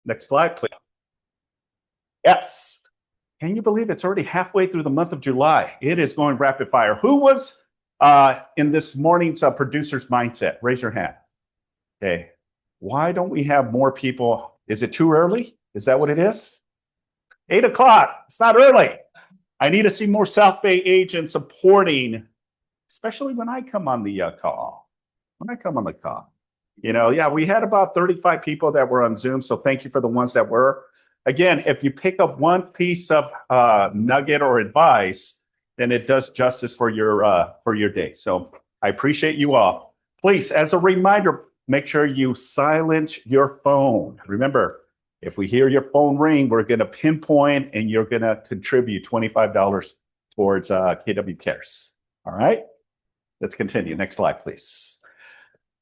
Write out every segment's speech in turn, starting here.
Next slide, please. Yes. Can you believe it's already halfway through the month of July? It is going rapid fire. Who was in this morning's producer's mindset? Raise your hand. Okay. Why don't we have more people? Is it too early? Is that what it is? 8 o'clock. It's not early. I need to see more South Bay agents supporting, especially when I come on the call. When I come on the call. Yeah, we had about 35 people that were on Zoom. So thank you for the ones that were. Again, if you pick up one piece of nugget or advice, then it does justice for your day. So I appreciate you all. Please, as a reminder, make sure you silence your phone. Remember, if we hear your phone ring, we're going to pinpoint and you're going to contribute $25 towards KW Cares. All right, let's continue. Next slide, please.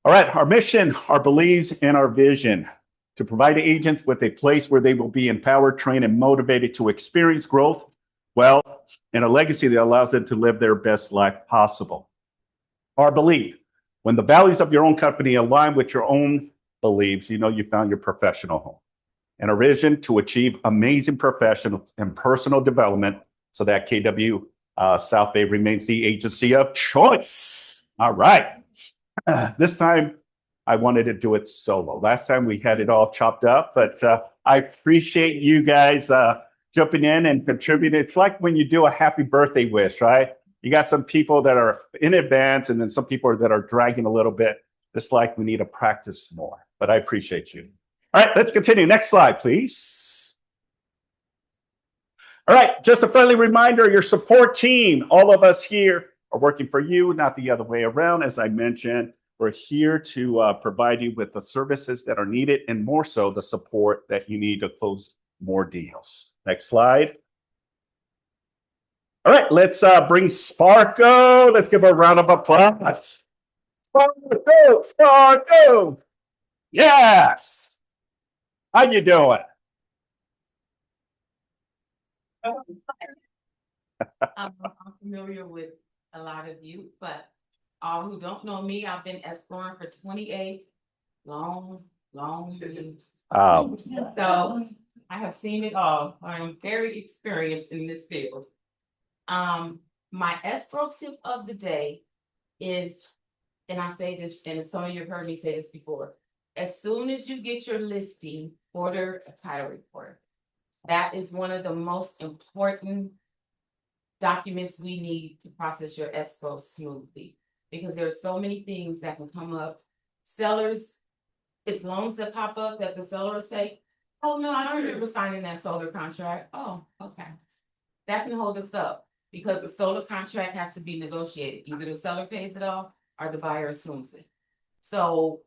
All right, our mission, our beliefs, and our vision to provide agents with a place where they will be empowered, trained, and motivated to experience growth, wealth, and a legacy that allows them to live their best life possible. Our belief, when the values of your own company align with your own beliefs, you found your professional home. And a vision to achieve amazing professional and personal development so that KW South Bay remains the agency of choice. All right. This time, I wanted to do it solo. Last time we had it all chopped up, but I appreciate you guys jumping in and contributing. It's like when you do a happy birthday wish, right? You got some people that are in advance and then some people that are dragging a little bit. It's like we need to practice more, but I appreciate you. All right, let's continue. Next slide, please. All right, just a friendly reminder, your support team, all of us here are working for you, not the other way around. As I mentioned, we're here to provide you with the services that are needed and more so the support that you need to close more deals. Next slide. All right, let's bring Sparko. Let's give her a round of applause. Sparko, Sparko. Yes. How you doing? I'm familiar with a lot of you, but all who don't know me, I've been escorting for 28 long years. So I have seen it all. I am very experienced in this field. My escrow tip of the day is, and I say this, and some of you have heard me say this before, as soon as you get your listing, order a title report. That is one of the most important documents we need to process your escrow smoothly, because there are so many things that can come up. Sellers, it's loans that pop up that the seller will say, oh no, I don't remember signing that solar contract. Oh, okay. That can hold us up because the solar contract has to be negotiated. Either the seller pays it off or the buyer assumes it. So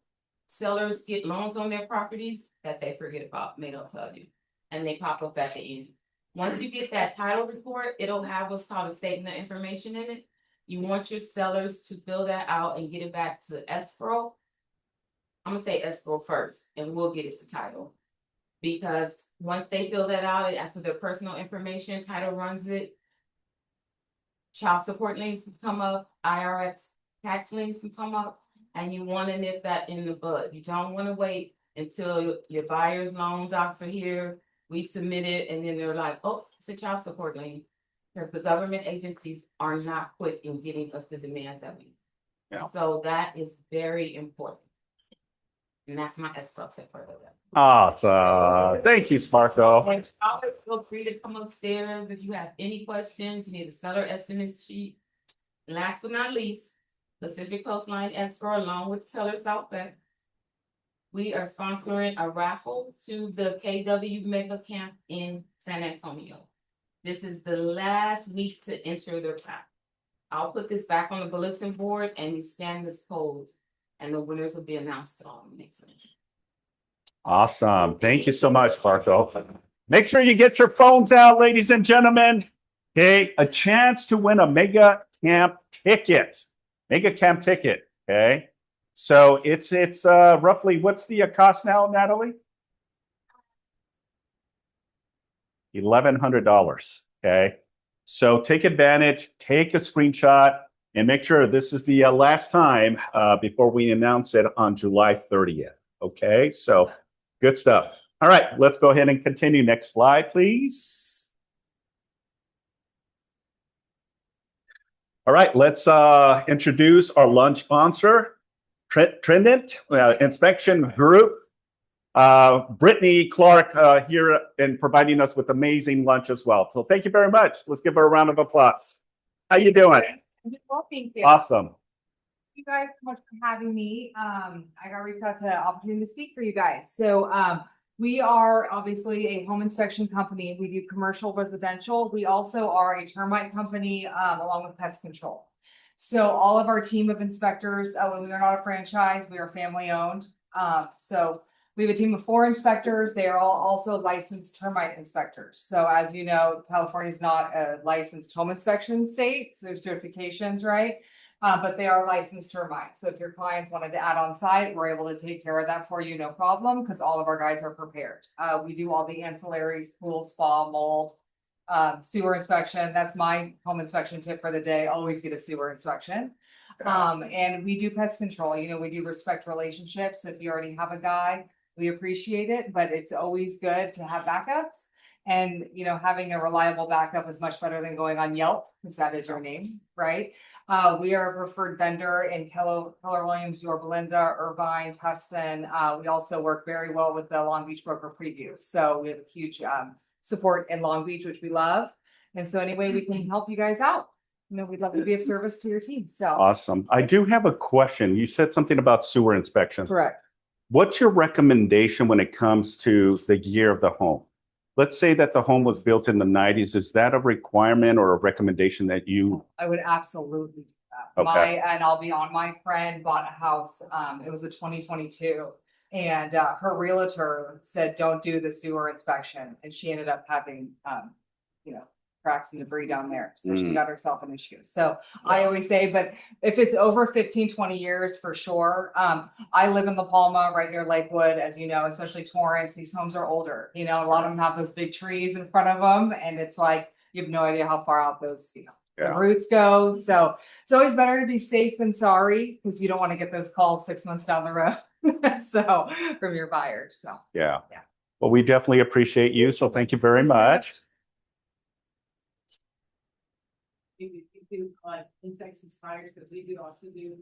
sellers get loans on their properties that they forget about, and they don't tell you, and they pop up at the end. Once you get that title report, it'll have what's called a statement of information in it. You want your sellers to fill that out and get it back to escrow. I'm gonna say escrow first, and we'll get it to title. Because once they fill that out, it asks for their personal information, title runs it. Child support liens can come up, IRS tax liens can come up, and you want to nip that in the bud. You don't want to wait until your buyer's loan docs are here, we submit it, and then they're like, oh, it's a child support lien. Because the government agencies are not quick in getting us the demands that we need. Yeah. So that is very important. And that's my escrow tip for that. Awesome. Thank you, Sparko. Always feel free to come upstairs if you have any questions. You need a seller estimates sheet. Last but not least, Pacific Coastline Escrow, along with Keller's Outback, we are sponsoring a raffle to the KW Mega Camp in San Antonio. This is the last week to enter the camp. I'll put this back on the bulletin board and you scan this code, and the winners will be announced on next week. Awesome. Thank you so much, Sparko. Make sure you get your phones out, ladies and gentlemen. Okay, a chance to win a Mega Camp ticket. Mega Camp ticket. Okay, so it's roughly, what's the cost now, Natalie? $1,100. Okay, so take advantage, take a screenshot, and make sure this is the last time before we announce it on July 30th. Okay, so good stuff. All right, let's go ahead and continue. Next slide, please. All right, let's introduce our lunch sponsor, Trident Inspection Group. Brittany Clark here and providing us with amazing lunch as well. So thank you very much. Let's give her a round of applause. How you doing? Well, thank you. Awesome. You guys so much for having me. I got reached out to opportunity to speak for you guys. So we are obviously a home inspection company. We do commercial, residential. We also are a termite company along with pest control. So all of our team of inspectors, when we are not a franchise, we are family owned. So we have a team of 4 inspectors. They are all also licensed termite inspectors. So as you know, California is not a licensed home inspection state. So there's certifications, right? But they are licensed termites. So if your clients wanted to add on site, we're able to take care of that for you, no problem, because all of our guys are prepared. We do all the ancillaries, pool, spa, mold, sewer inspection. That's my home inspection tip for the day. Always get a sewer inspection. And we do pest control. You know, we do respect relationships. If you already have a guy, we appreciate it, but it's always good to have backups. And, you know, having a reliable backup is much better than going on Yelp, because that is your name, right? We are a preferred vendor in Keller Williams, Yorba Linda, Irvine, Tustin. We also work very well with the Long Beach Broker Previews. So we have a huge support in Long Beach, which we love. And so anyway, we can help you guys out. You know, we'd love to be of service to your team. So Awesome. I do have a question. You said something about sewer inspections. correct. What's your recommendation when it comes to the year of the home? Let's say that the home was built in the 90s. Is that a requirement or a recommendation that you? I would absolutely do that. Okay. And I'll be on, my friend bought a house, it was a 2022. And her realtor said, don't do the sewer inspection. And she ended up having, you know, cracks and debris down there. So she got herself an issue. So I always say, but if it's over 15, 20 years for sure. I live in La Palma right near Lakewood, as you know, especially Torrance. These homes are older. You know, a lot of them have those big trees in front of them. And it's like, you have no idea how far out those, you know, the roots go. So it's always better to be safe than sorry, because you don't want to get those calls 6 months down the road. So from your buyers. So Yeah. Yeah. Well, we definitely appreciate you. So thank you very much. You do insects and spiders, but we do also do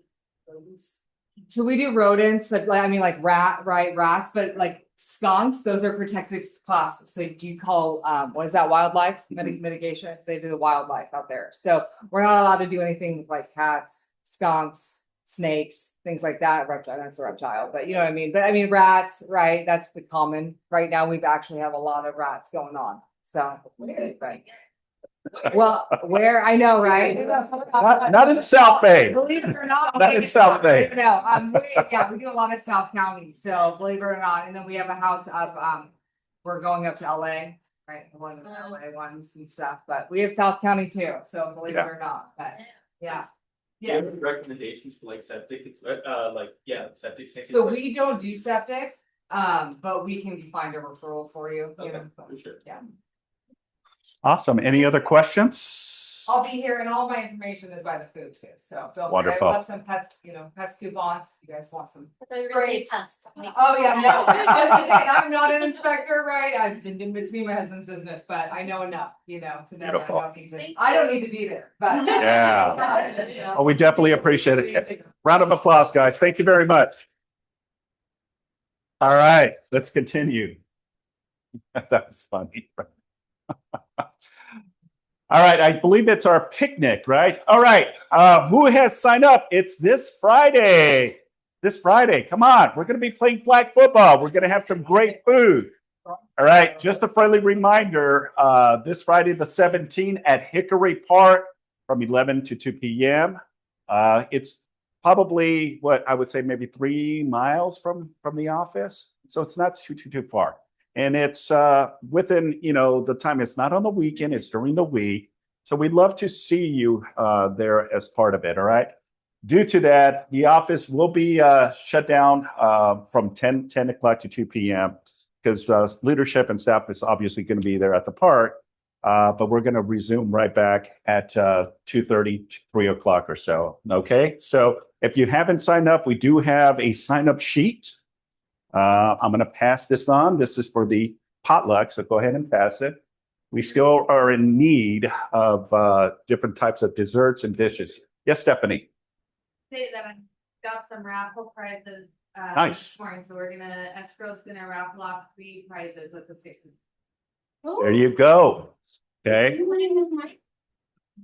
rodents. So we do rodents, like I mean, like rats, but like skunks, those are protected classes. So do you call what is that, wildlife mitigation? They do the wildlife out there. So we're not allowed to do anything with like cats, skunks, snakes, things like that. Reptile, that's a reptile, but you know what I mean. But I mean rats, right? That's the common. Right now, we've actually have a lot of rats going on. So right. Well, where I know, right? Not in South Bay. Believe it or not. Not in South Bay. No, yeah, we do a lot of South County, so believe it or not. And then we have a house up, we're going up to LA, right? One of the LA ones and stuff, but we have South County too, so believe it or not, but yeah. Do you have any recommendations for like septic, septic tanks? So we don't do septic, but we can find a referral for you. You Okay, know, for sure. yeah. Awesome. Any other questions? I'll be here and all my information is by the food too, so feel free. Wonderful. I love some pest, you know, pest coupons. If you guys want some. Sprays. Oh, yeah, no, I was gonna say, I'm not an inspector, right? It's me and my husband's business, but I know enough, you know, to know that Beautiful. I don't need to be there, but. Yeah. Oh, we definitely appreciate it. Round of applause, guys. Thank you very much. All right, let's continue. That was funny. All right, I believe it's our picnic, right? All right, who has signed up? It's this Friday. This Friday, come on. We're going to be playing flag football. We're going to have some great food. All right, just a friendly reminder, this Friday the 17th at Hickory Park from 11 to 2 p.m. It's probably what I would say maybe 3 miles from the office. So it's not too far. And it's within, you know, the time. It's not on the weekend, it's during the week. So we'd love to see you there as part of it, all right? Due to that, the office will be shut down from 10 o'clock to 2 p.m. because leadership and staff is obviously going to be there at the park. But we're going to resume right back at 2:30, 3 o'clock or so, okay? So if you haven't signed up, we do have a sign-up sheet. I'm going to pass this on. This is for the potluck, so go ahead and pass it. We still are in need of different types of desserts and dishes. Yes, Stephanie. Say that I got some raffle prizes. Nice. This morning, so escrow's gonna raffle off 3 prizes at the station. There you go. Okay. You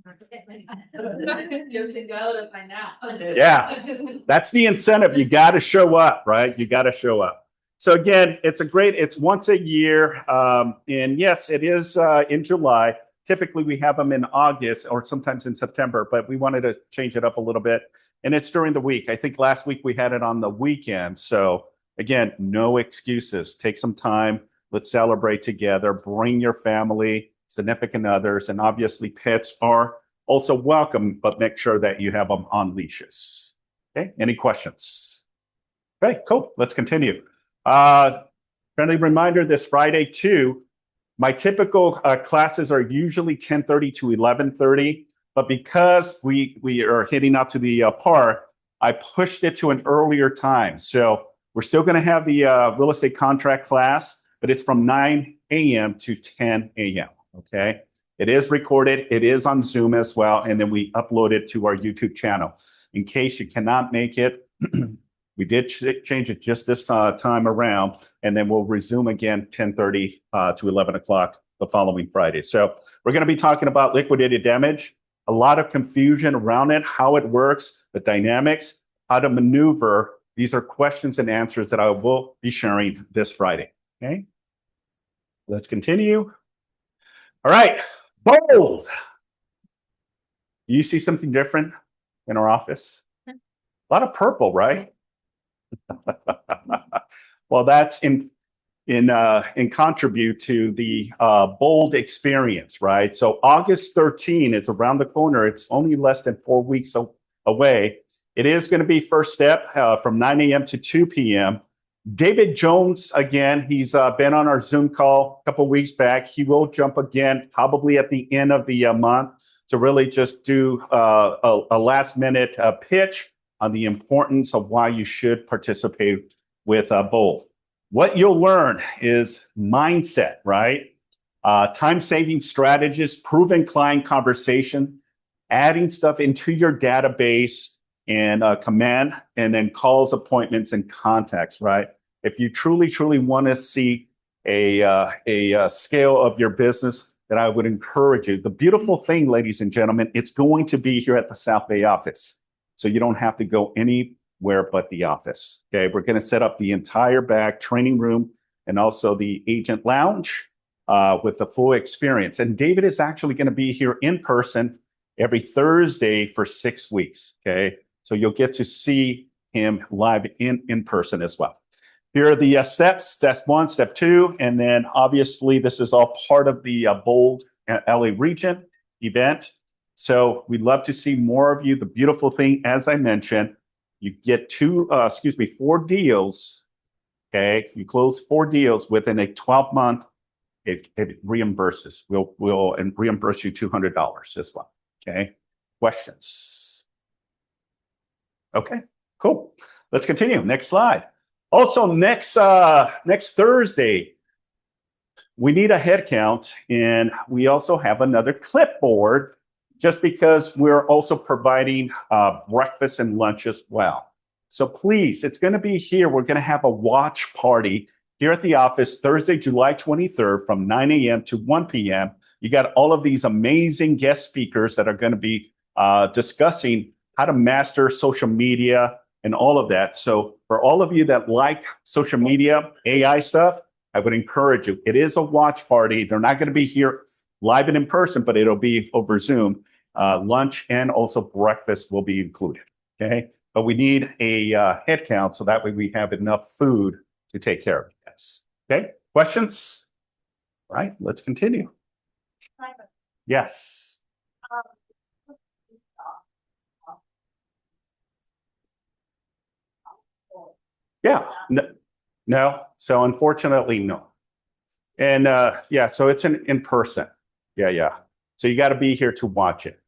have to go to find out. Yeah. That's the incentive. You got to show up, right? You got to show up. So again, it's once a year. And yes, it is in July. Typically we have them in August or sometimes in September, but we wanted to change it up a little bit. And it's during the week. I think last week we had it on the weekend. So again, no excuses. Take some time. Let's celebrate together. Bring your family, significant others, and obviously pets are also welcome, but make sure that you have them on leashes. Okay, any questions? Okay, cool. Let's continue. Friendly reminder, this Friday too, my typical classes are usually 10:30 to 11:30, but because we are heading out to the park, I pushed it to an earlier time. So we're still going to have the real estate contract class, but it's from 9 a.m. to 10 a.m. Okay. It is recorded. It is on Zoom as well. And then we upload it to our YouTube channel. In case you cannot make it, we did change it just this time around. And then we'll resume again 10:30 to 11 o'clock the following Friday. So we're going to be talking about liquidated damage, a lot of confusion around it, how it works, the dynamics, how to maneuver. These are questions and answers that I will be sharing this Friday. Okay. Let's continue. All right, bold. You see something different in our office? A lot of purple, right? Well, that's in contribute to the bold experience, right? So August 13 is around the corner. It's only less than 4 weeks away. It is going to be first step from 9 a.m. to 2 p.m. David Jones, again, he's been on our Zoom call a couple weeks back. He will jump again, probably at the end of the month, to really just do a last minute pitch on the importance of why you should participate with both. What you'll learn is mindset, right? Time-saving strategies, proven client conversation, adding stuff into your database, and command, and then calls, appointments, and contacts, right? If you truly want to see a scale of your business, then I would encourage you. The beautiful thing, ladies and gentlemen, it's going to be here at the South Bay office. So you don't have to go anywhere but the office. Okay, we're going to set up the entire back training room and also the agent lounge with the full experience. And David is actually going to be here in person every Thursday for 6 weeks. Okay. So you'll get to see him live in person as well. Here are the steps. Step 1, step 2, and then obviously this is all part of the Bold LA region event. So we'd love to see more of you. The beautiful thing, as I mentioned, you get 4 deals. Okay, you close 4 deals within a 12-month. It reimburses. We'll reimburse you $200 as well. Okay, questions? Okay, cool. Let's continue. Next slide. Also, next Thursday, we need a head count, and we also have another clipboard, just because we're also providing breakfast and lunch as well. So please, it's going to be here. We're going to have a watch party here at the office Thursday, July 23rd from 9 a.m. to 1 p.m. You got all of these amazing guest speakers that are going to be discussing how to master social media and all of that. So for all of you that like social media, AI stuff, I would encourage you. It is a watch party. They're not going to be here live and in person, but it'll be over Zoom. Lunch and also breakfast will be included. Okay. But we need a head count so that way we have enough food to take care of it. Yes. Okay. Questions? All right. Let's continue. Yes. Yeah. No. So unfortunately, no. And yeah, so it's in person. Yeah. So you got to be here to watch it.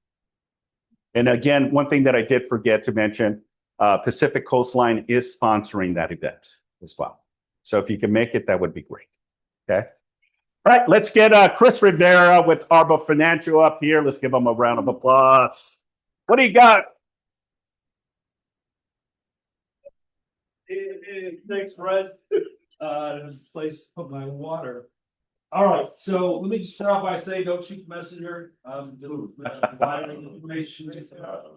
And again, one thing that I did forget to mention, Pacific Coastline is sponsoring that event as well. So if you can make it, that would be great. Okay. All right, let's get Chris Rivera with Arbo Financial up here. Let's give him a round of applause. What do you got? Hey, thanks, Fred. This place to put my water. All right, so let me just start off by saying, don't shoot the messenger. Just providing information.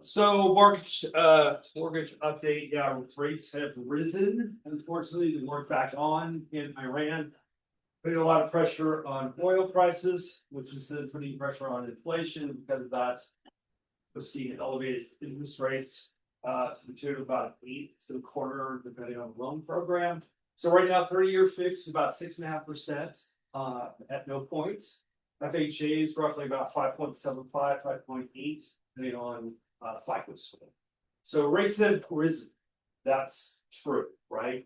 So mortgage update. Yeah, rates have risen. Unfortunately, the war back on in Iran, putting a lot of pressure on oil prices, which is then putting pressure on inflation. Because of that, we're seeing elevated interest rates. To the tune of about 8 to a quarter, depending on the loan program. So right now, 30-year fixed is about 6.5% at no points. FHA is roughly about 5.75, 5.8, depending on FICO score. So rates have risen. That's true, right?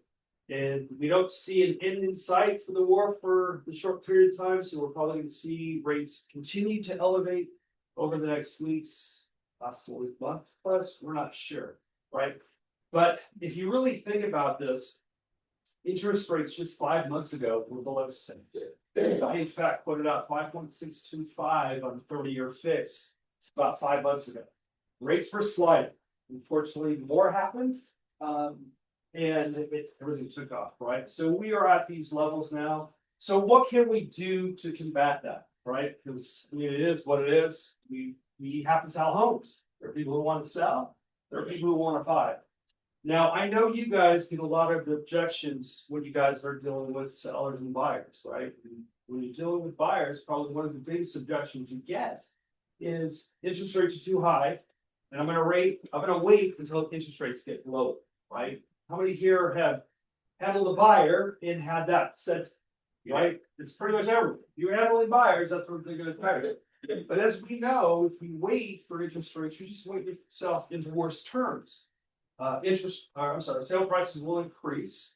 And we don't see an end in sight for the war for the short period of time. So we're probably going to see rates continue to elevate over the next weeks. Possibly month plus, we're not sure, right? But if you really think about this, interest rates just 5 months ago were below 6. I in fact put it out 5.625 on 30-year fix about 5 months ago. Rates were sliding. Unfortunately, more happened, and everything took off, right? So we are at these levels now. So what can we do to combat that, right? Because I mean, it is what it is. We have to sell homes. There are people who want to sell. There are people who want to buy. Now, I know you guys get a lot of objections when you guys are dealing with sellers and buyers, right? And when you're dealing with buyers, probably one of the biggest objections you get is interest rates are too high, and I'm going to wait until interest rates get low, right? How many here have handled a buyer and had that said, right? It's pretty much everyone. You're handling buyers, that's what they're going to target. But as we know, if we wait for interest rates, you just wait yourself into worse terms. Sale prices will increase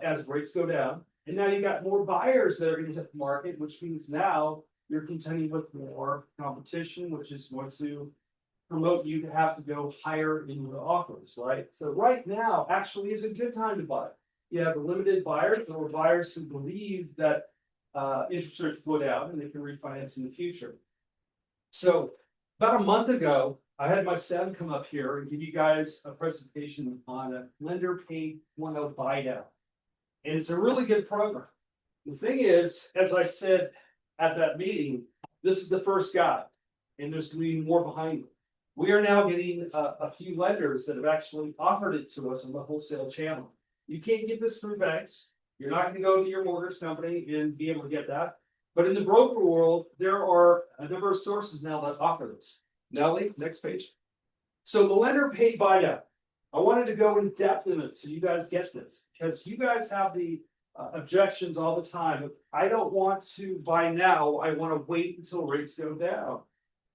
as rates go down. And now you got more buyers that are into the market, which means now you're contending with more competition, which is going to promote you to have to go higher in your offers, right? So right now actually is a good time to buy. You have limited buyers or buyers who believe that interest rates go down and they can refinance in the future. So about a month ago, I had my son come up here and give you guys a presentation on a lender paid 1.0 buy down. And it's a really good program. The thing is, as I said at that meeting, this is the first guy, and there's going to be more behind it. We are now getting a few lenders that have actually offered it to us on the wholesale channel. You can't get this through banks. You're not going to go to your mortgage company and be able to get that. But in the broker world, there are a number of sources now that offer this. Nelly, next page. So the lender paid buy down. I wanted to go in depth in it so you guys get this, because you guys have the objections all the time. I don't want to buy now. I want to wait until rates go down.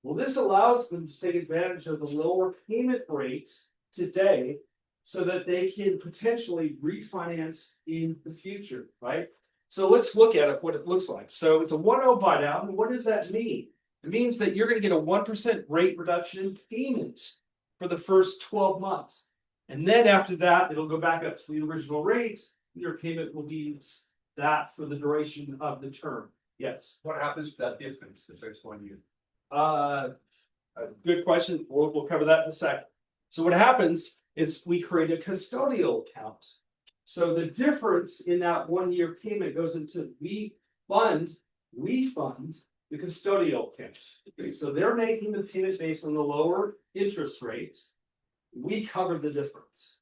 Well, this allows them to take advantage of the lower payment rates today so that they can potentially refinance in the future, right? So let's look at it, what it looks like. So it's a 1.0 buy down. What does that mean? It means that you're going to get a 1% rate reduction in payment for the first 12 months. And then after that, it'll go back up to the original rates. Your payment will be that for the duration of the term. Yes. What happens to that difference the first 1 year? Good question. We'll cover that in a second. So what happens is we create a custodial account. So the difference in that 1 year payment goes into we fund the custodial account. Okay, so they're making the payment based on the lower interest rates. We cover the difference.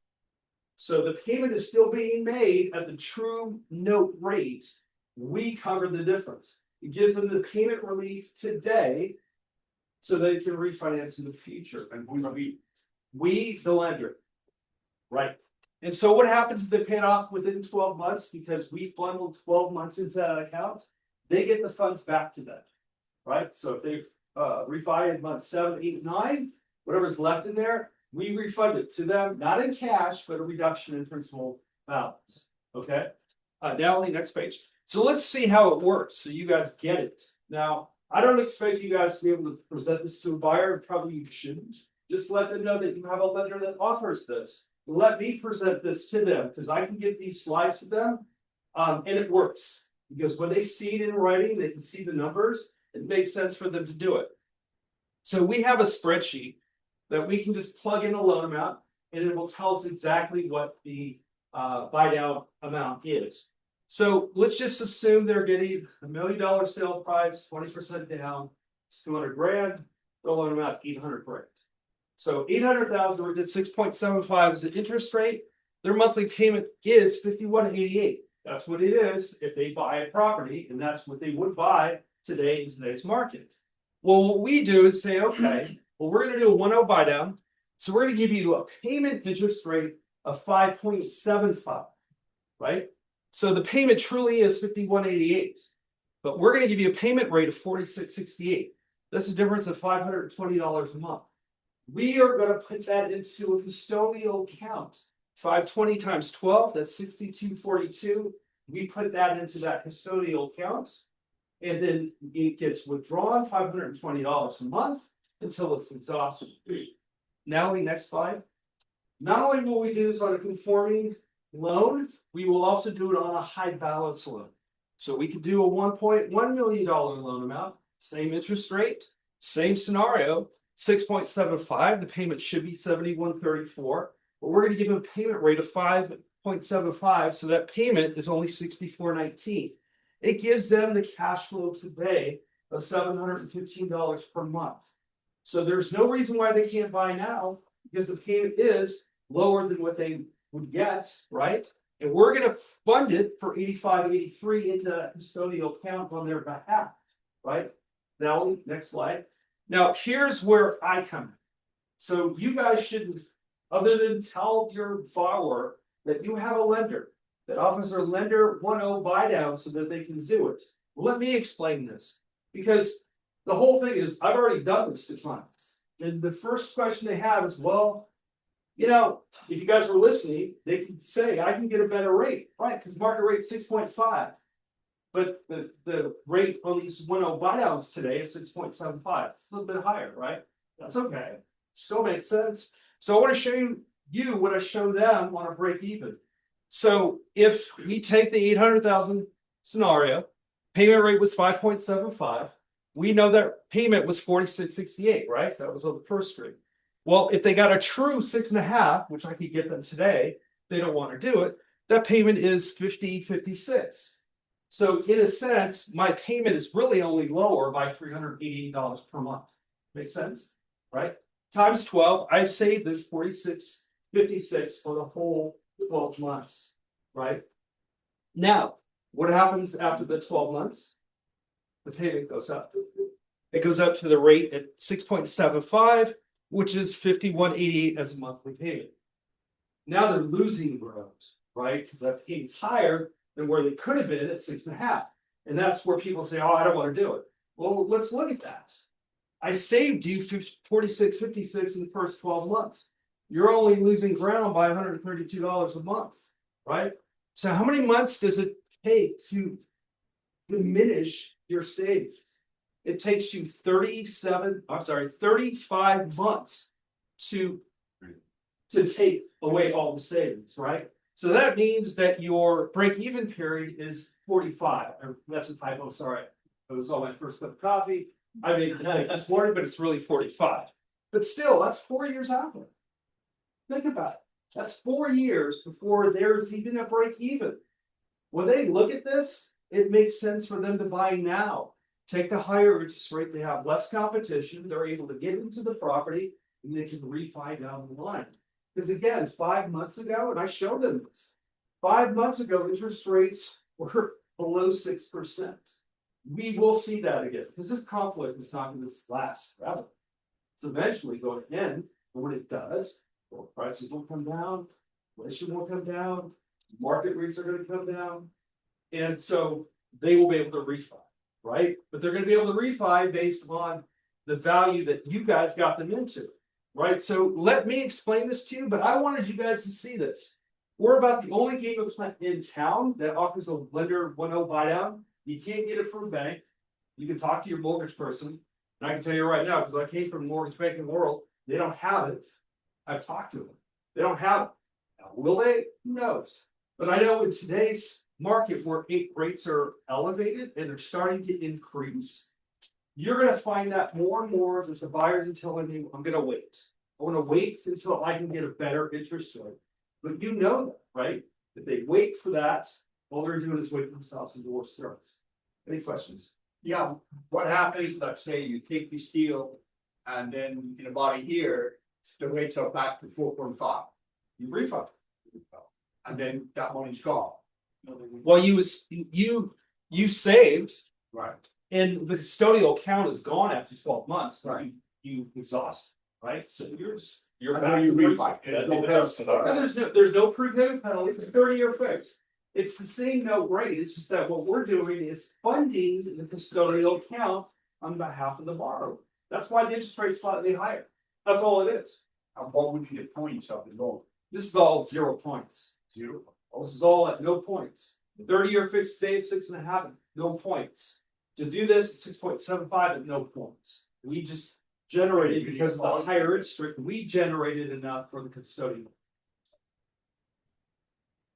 So the payment is still being made at the true note rate. We cover the difference. It gives them the payment relief today so they can refinance in the future. And we the lender. Right. And so what happens if they pay it off within 12 months because we bundled 12 months into that account? They get the funds back to them. Right. So if they refi in month 7, 8, 9, whatever's left in there, we refund it to them, not in cash, but a reduction in principal balance. Okay. Now on the next page. So let's see how it works so you guys get it. Now, I don't expect you guys to be able to present this to a buyer. Probably you shouldn't. Just let them know that you have a lender that offers this. Let me present this to them because I can give these slides to them And it works, because when they see it in writing, they can see the numbers, it makes sense for them to do it. So we have a spreadsheet that we can just plug in a loan amount, and it will tell us exactly what the buy down amount is. So let's just assume they're getting $1 million sale price, 20% down, it's 200 grand, the loan amount is 800 grand. So 800,000, we did 6.75 as the interest rate, their monthly payment is 51.88. That's what it is if they buy a property, and that's what they would buy today in today's market. Well, what we do is say, okay, well, we're gonna do a 1.0 buy down. So we're gonna give you a payment interest rate of 5.75, right? So the payment truly is 51.88, but we're gonna give you a payment rate of 46.68. That's a difference of $520 a month. We are gonna put that into a custodial account. 520 times 12, that's 62.42. We put that into that custodial account. And then it gets withdrawn $520 a month until it's exhausted. Now, the next slide. Not only will we do this on a conforming loan, we will also do it on a high balance loan. So we could do a $1.1 million loan amount, same interest rate, same scenario, 6.75. The payment should be 71.34, but we're going to give them a payment rate of 5.75, so that payment is only 64.19. It gives them the cash flow today of $715 per month. So there's no reason why they can't buy now, because the payment is lower than what they would get, right? And we're gonna fund it for 85.83 into that custodial account on their behalf, right? Now, next slide. Now, here's where I come in. So you guys shouldn't, other than tell your borrower that you have a lender that offers a lender 1.0 buy down so that they can do it. Well, let me explain this, because the whole thing is, I've already done this to clients. And the first question they have is, well, you know, if you guys are listening, they can say, I can get a better rate, right? Because market rate 6.5. But the rate on these 1.0 buy downs today is 6.75. It's a little bit higher, right? That's okay. Still makes sense. So I want to show you what I show them on a break even. So if we take the 800,000 scenario, payment rate was 5.75. We know that payment was 46.68, right? That was on the first stream. Well, if they got a true 6.5, which I could get them today, they don't want to do it. That payment is 50.56. So in a sense, my payment is really only lower by $388 per month. Make sense, right? Times 12, I've saved this 46.56 for the whole 12 months, right? Now, what happens after the 12 months? The payment goes up. It goes up to the rate at 6.75, which is 51.88 as a monthly payment. Now they're losing ground, right? Because that payment's higher than where they could have been at 6.5. And that's where people say, oh, I don't want to do it. Well, let's look at that. I saved you 46.56 in the first 12 months. You're only losing ground by $132 a month, right? So how many months does it take to diminish your savings? It takes you 35 months to take away all the savings, right? So that means that your break-even period is 45. That's a typo, sorry. It was on my first cup of coffee. I made it this morning, but it's really 45. But still, that's 4 years out there. Think about it. That's 4 years before there's even a break even. When they look at this, it makes sense for them to buy now. Take the higher interest rate, they have less competition, they're able to get into the property, and they can refi down the line. Because again, 5 months ago, and I showed them this, 5 months ago, interest rates were below 6%. We will see that again, because this conflict is not going to last forever. It's eventually going to end, and when it does, well, prices will come down, inflation will come down, market rates are going to come down, and so they will be able to refi, right? But they're going to be able to refi based on the value that you guys got them into, right? So let me explain this to you, but I wanted you guys to see this. We're about the only game of in town that offers a lender 1.0 buy down. You can't get it from a bank. You can talk to your mortgage person. And I can tell you right now, because I came from the mortgage banking world, they don't have it. I've talked to them. They don't have it. Now, will they? Who knows? But I know in today's market where rates are elevated and they're starting to increase. You're gonna find that more and more that the buyers are telling you, I'm gonna wait. I wanna wait until I can get a better interest rate. But you know that, right? If they wait for that, all they're doing is waiting for themselves and divorce starts. Any questions? Yeah, what happens, let's say you take this deal and then in about a year, the rates are back to 4.5. You refund. And then that money's gone. Well, you saved Right. and the custodial account is gone after 12 months. Right. You exhaust, right? So you're And back then you to refi. There's no penalty. No, there's no prepayment penalty. It's a 30-year fix. It's the same note rate. It's just that what we're doing is funding the custodial account on behalf of the borrower. That's why the interest rate's slightly higher. That's all it is. And what would be the points of the loan? This is all 0 points. 0. This is all at no points. 30-year fixed stays 6.5, no points. To do this, 6.75 at no points. We just generated because of the higher interest rate, we generated enough for the custodian.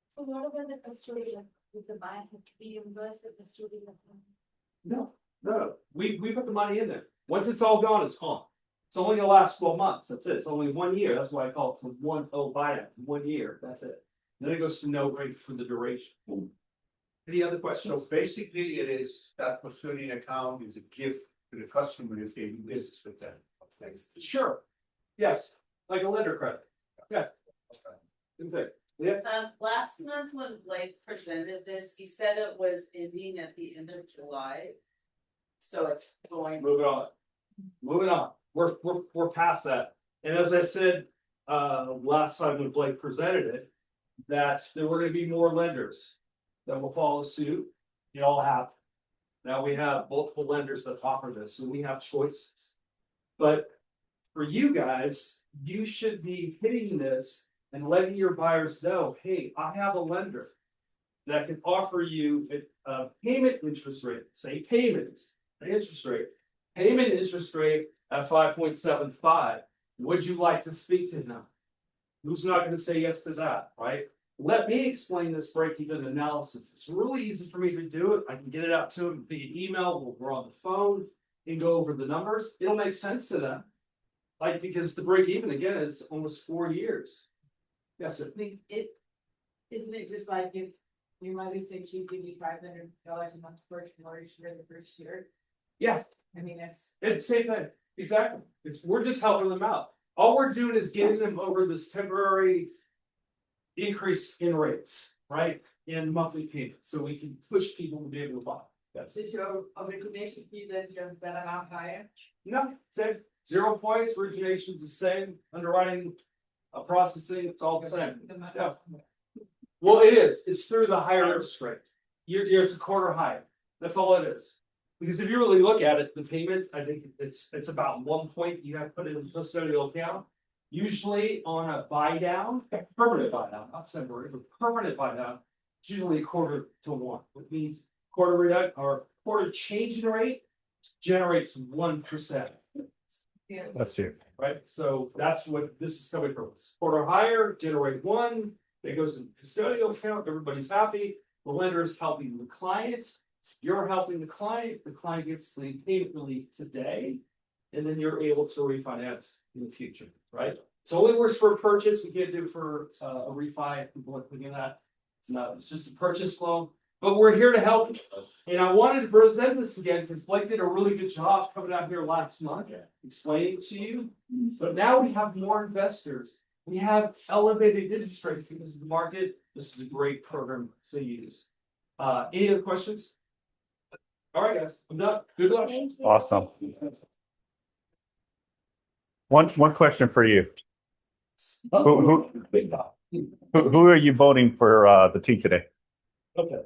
So what about the custodian, with the buyer have to reimburse the custodian? No, we put the money in there. Once it's all gone, it's gone. It's only gonna last 12 months. That's it. It's only 1 year. That's why I call it some 1-0 buyout, 1 year. That's it. Then it goes to no rate for the duration. Any other So questions? basically it is that custodian account is a gift to the customer if they do business with them. Sure. Yes, like a lender credit. Yeah. Same thing. Yeah. Last month when Blake presented this, he said it was ending at the end of July. So it's going. Moving on. Moving on. We're past that. And as I said, last time when Blake presented it, that there were gonna be more lenders that will follow suit. You all have. Now we have multiple lenders that offer this, so we have choices. But for you guys, you should be hitting this and letting your buyers know, hey, I have a lender that can offer you a payment interest rate, say payments, the interest rate, payment interest rate at 5.75. Would you like to speak to him? Who's not gonna say yes to that, right? Let me explain this break-even analysis. It's really easy for me to do it. I can get it out to them via email, we're on the phone and go over the numbers. It'll make sense to them. Like, because the break-even again is almost 4 years. Yes, sir. I mean, isn't it just like if your mother said she'd give you $500 a month for mortgage for the first year? Yeah, I mean, that's. it's the same thing. Exactly. We're just helping them out. All we're doing is getting them over this temporary increase in rates, right? In monthly payments, so we can push people to be able to buy. That's it. Is your origination fee that amount higher? No, same. 0 points, origination's the same, underwriting, processing, it's all the same. Yeah. Well, it is. It's through the higher interest rate. It's a quarter higher. That's all it is. Because if you really look at it, the payment, I think it's about 1 point you have to put in the custodial account. Usually on a buy down, permanent buy down, not temporary, but permanent buy down, it's usually 1/4 to 1, which means quarter reduction or quarter change in rate generates 1%. That's you. Right, so that's what this is coming from. Quarter higher, generate 1, it goes in custodial account, everybody's happy, the lender is helping the client. You're helping the client gets the payment relief today. And then you're able to refinance in the future, right? So only works for a purchase, we can't do it for a refi, people are looking at that. It's just a purchase loan, but we're here to help. And I wanted to present this again, because Blake did a really good job coming out here last month, explaining to you. But now we have more investors, we have elevated interest rates because of the market, this is a great program to use. Any other questions? All right, guys, I'm done, good luck. Awesome. One question for you. Who are you voting for the team today? Okay.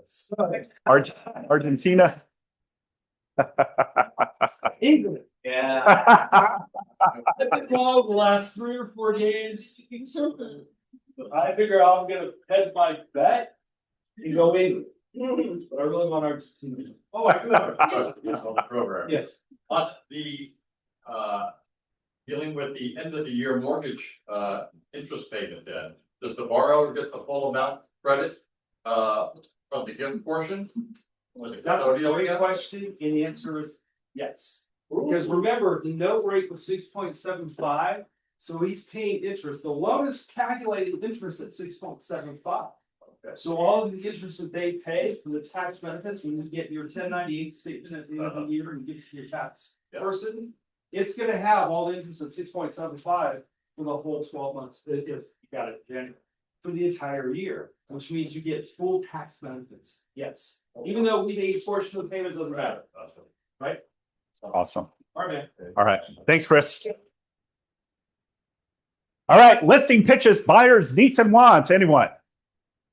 Argentina? England. Yeah. The last 3 or 4 games. I figure I'm gonna head my bet and go England. But I really want Argentina. Oh, I do have a question on the program. Yes. But the, dealing with the end of the year mortgage, interest payment then, does the borrower get the full amount credit? From the gift portion? Was it That's a custodial great again? question, and the answer is yes. Because remember, the note rate was 6.75, so he's paying interest. The loan is calculated with interest at 6.75. Okay. So all of the interest that they pay for the tax benefits, when you get your 1098 statement at the end of the year and give it to your tax Yeah. person, it's gonna have all the interest at 6.75 for the whole 12 months, if you got it in January, for the entire year, which means you get full tax benefits, yes. Even though we made a portion of the payment, doesn't matter, right? Awesome. All right, man. All right. Thanks, Chris. All right. Listing pitches, buyers, needs and wants. Anyone?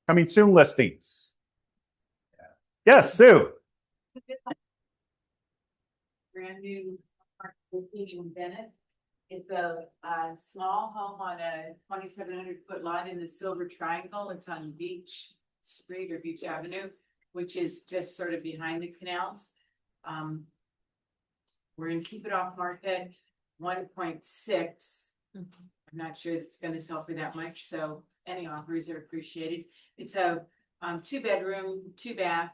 Coming soon listings. Yes, Sue. Brand new location in Bennett. It's a small home on a 2,700 foot lot in the Silver Triangle. It's on Beach Street or Beach Avenue, which is just sort of behind the canals. We're gonna keep it off market 1.6. I'm not sure it's gonna sell for that much, so any offers are appreciated. It's a 2-bedroom, 2-bath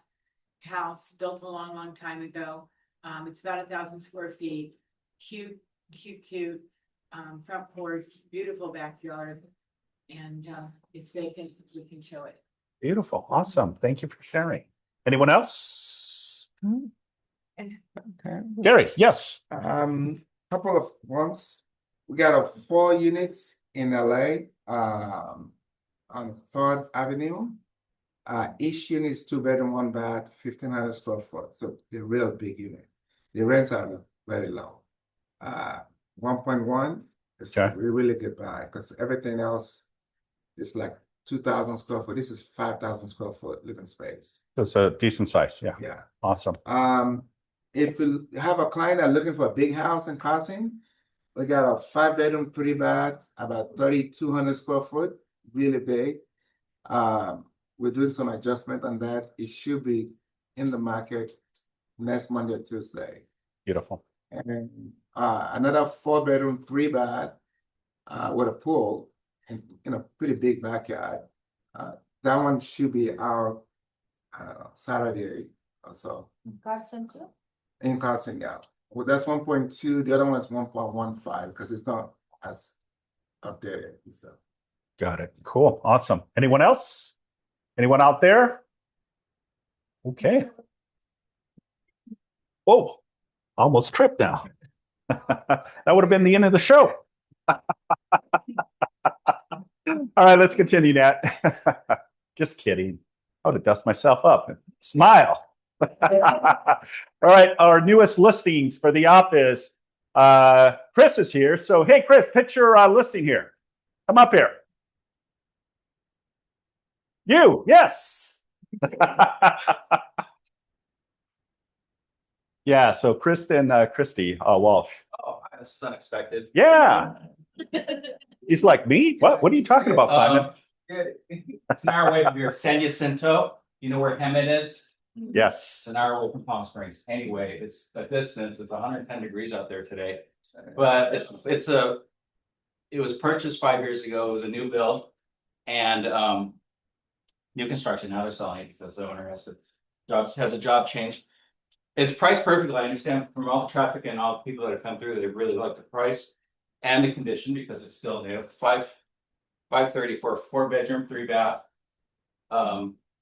house built a long time ago. It's about 1,000 square feet. Cute. Front porch, beautiful backyard. And it's vacant. We can show it. Beautiful. Awesome. Thank you for sharing. Anyone else? Gary, yes. Couple of ones. We got a 4 units in LA, on 3rd Avenue. Each unit is 2-bedroom, 1-bath, 1,500 square foot. So they're real big unit. The rents are very low. 1.1 is Okay. a really good buy because everything else is like 2,000 square foot. This is 5,000 square foot living space. It's a decent size. Yeah. Yeah. Awesome. If you have a client that looking for a big house in Carson, we got a 5-bedroom, 3-bath, about 3,200 square foot, really big. We're doing some adjustment on that. It should be in the market next Monday or Tuesday. Beautiful. And another 4-bedroom, 3-bath, with a pool and in a pretty big backyard. That one should be out, I don't know, Saturday or so. Carson too? In Carson, yeah. Well, that's 1.2. The other one is 1.15 because it's not as updated and stuff. Got it. Cool. Awesome. Anyone else? Anyone out there? Okay. Oh, almost tripped now. That would have been the end of the show. All right, let's continue, Nat. Just kidding. I would have dust myself up. Smile. All right, our newest listings for the office. Chris is here. So, hey, Chris, pitch your listing here. Come up here. You, yes. Yeah, so Kristen, Christy Walsh. Oh, this is unexpected. Yeah. He's like, me? What? What are you talking about, Simon? It's an hour away from here, San Jacinto. You know where Hemet is? Yes. It's an hour away from Palm Springs. Anyway, it's a distance. It's 110 degrees out there today. But it was purchased 5 years ago. It was a new build and new construction. Now they're selling it because the owner has a job change. It's priced perfectly. I understand from all the traffic and all the people that have come through, they really like the price and the condition because it's still new. 530 for a 4-bedroom, 3-bath.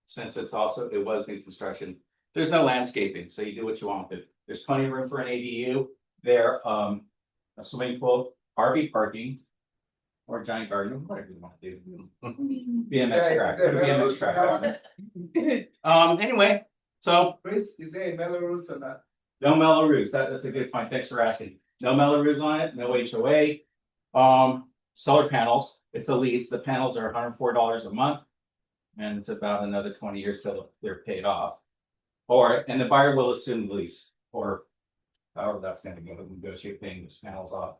Since it was new construction. There's no landscaping, so you do what you want with it. There's plenty of room for an ADU there. A swimming pool, RV parking, or giant garden, whatever you want to do. BMX track. BMX track. Anyway, so Chris, is there a Melrose or not? no Melrose. That's a good point. Thanks for asking. No Melrose on it. No HOA. Solar panels. It's a lease. The panels are $104 a month. And it's about another 20 years till they're paid off. And the buyer will assume the lease, or however that's gonna go, negotiate paying those panels off.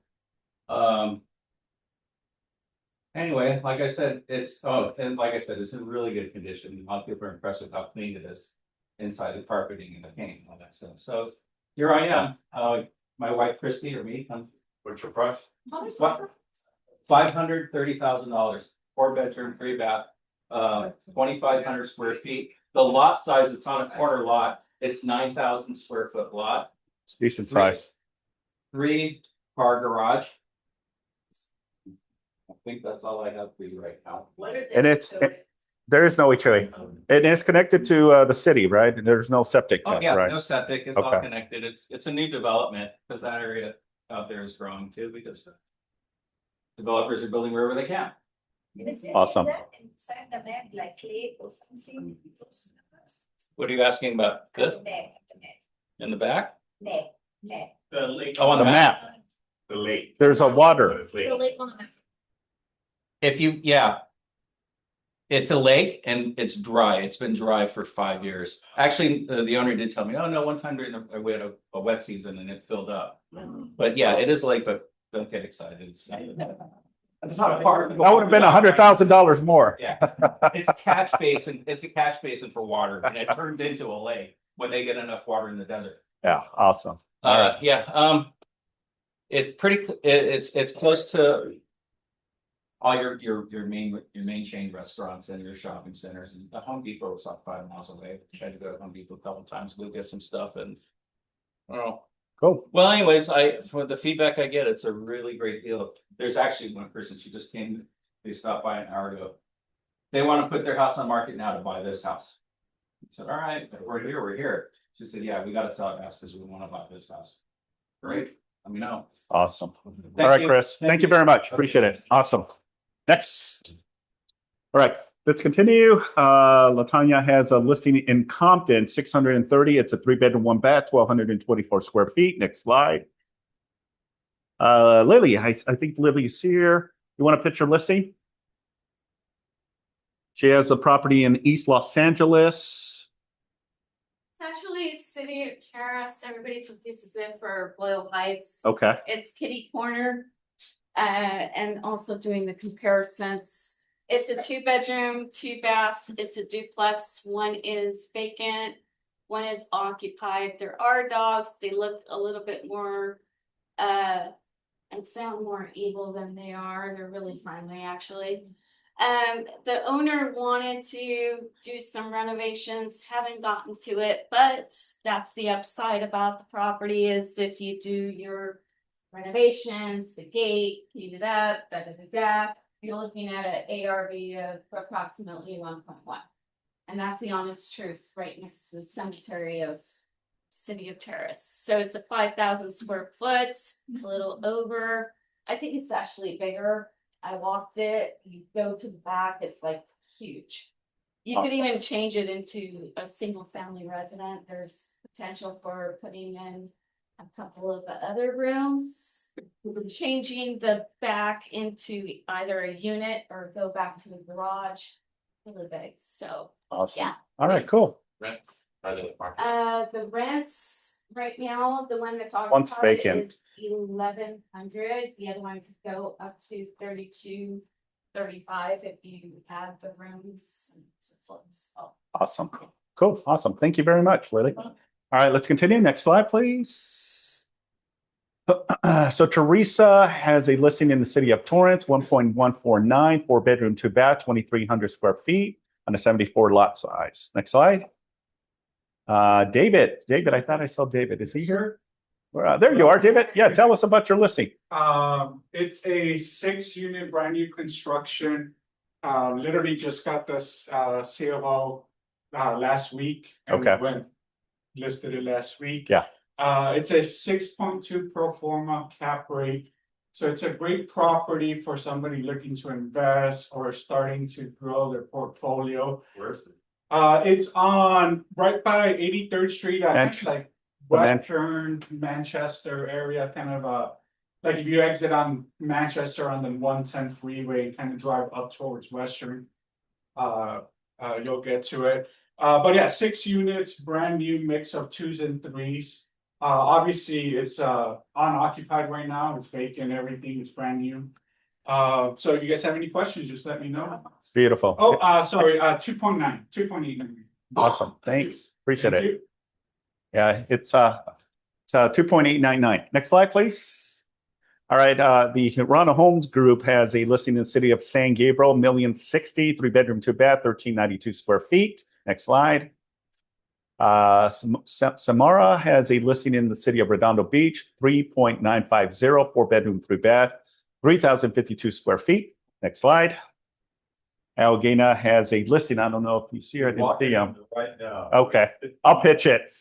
Anyway, like I said, it's in really good condition. A lot of people are impressed with how clean it is inside the carpeting and the paint and all that stuff. So here I am, my wife Christy or me. What's your price? $530,000, 4-bedroom, 3-bath. 2,500 square feet. The lot size, it's on a corner lot, it's 9,000 square foot lot. It's decent size. 3-car garage. I think that's all I have for you right now. And there is no HOA. And it's connected to the city, right? There's no septic Oh, tank, yeah, right? no septic, it's all Okay. connected, it's a new development, because that area out there is growing too, because developers are building wherever they can. Awesome. Inside the map, like lake or something. What are you asking about? This Net, in the back? net. The lake. Oh, on The the map. map, The lake. there's a water. The lake on the map. If you, yeah. It's a lake and it's dry. It's been dry for 5 years. Actually, the owner did tell me, oh no, one time during we had a wet season and it filled up. But yeah, it is a lake, but don't get excited. It's not a part. That would have been $100,000 more. Yeah, it's a catch basin. It's a catch basin for water and it turns into a lake when they get enough water in the desert. Yeah, awesome. Yeah, it's pretty, it's close to all your main chain restaurants and your shopping centers, and the Home Depot is about 5 miles away. I had to go to Home Depot a couple times, go get some stuff, and I don't know. Cool. Well, anyways, for the feedback I get, it's a really great deal. There's actually one person, she just came, they stopped by an hour ago. They want to put their house on market now to buy this house. I said, all right, we're here. She said, yeah, we got to sell it fast because we want to buy this house. Great, let me know. Awesome. All Thank right, you. Chris. Thank you very much. Appreciate it. Awesome. Next. All right, let's continue. Latanya has a listing in Compton, 630. It's a 3-bedroom, 1-bath, 1,224 square feet. Next slide. Lily, I think Lily's here. You want to pitch your listing? She has a property in East Los Angeles. It's actually City of Terrace. Everybody confuses it for Boyle Heights. Okay. It's kitty corner. And also doing the comparisons. It's a 2-bedroom, 2-bath. It's a duplex. One is vacant. One is occupied. There are dogs. They look a little bit more, and sound more evil than they are. They're really friendly, actually. The owner wanted to do some renovations, haven't gotten to it, but that's the upside about the property is if you do your renovations, the gate, clean it up, you're looking at an ARV of approximately 1.1. And that's the honest truth, right next to the cemetery of City of Terrace. So it's a 5,000 square foot, a little over. I think it's actually bigger. I walked it, you go to the back, it's like huge. You could even change it into a single family resident. There's potential for putting in a couple of the other rooms. Changing the back into either a unit or go back to the garage. Really big, so Awesome. yeah. All right, cool. Rents. The rents right now, the one that's One's occupied vacant. is 1,100. The other one could go up to 3,235 if you add the rooms and supports. Oh. Awesome. Cool. Awesome. Thank you very much, Lily. All right, let's continue. Next slide, please. So Teresa has a listing in the city of Torrance, 1.149, 4-bedroom, 2-bath, 2,300 square feet on a 74 lot size. Next slide. David, I thought I saw David. Is he here? There you are, David. Yeah, tell us about your listing. It's a 6-unit brand new construction. Literally just got this CLO last week. And Okay. listed it last week. Yeah. It's a 6.2 pro forma cap rate. So it's a great property for somebody looking to invest or starting to grow their portfolio. Where is it? It's on right by 83rd Street, I think like The Western Manchester area, kind of like if you exit on Manchester on the 110 freeway, kind of drive up towards Western. You'll get to it. But yeah, 6 units, brand new mix of 2s and 3s. Obviously it's unoccupied right now, it's vacant, everything is brand new. So if you guys have any questions, just let me know. It's beautiful. Oh, sorry, 2.89. Awesome. Thanks. Appreciate Thank it. you. Yeah, it's 2.899. Next slide, please. All right, the Hirana Homes Group has a listing in the city of San Gabriel, 1,060,000, 3-bedroom, 2-bath, 1,392 square feet. Next slide. Samara has a listing in the city of Redondo Beach, 3.950, 4-bedroom, 3-bath, 3,052 square feet. Next slide. Algena has a listing. I don't know if you see her. I didn't see him. Right now. Okay, I'll pitch it.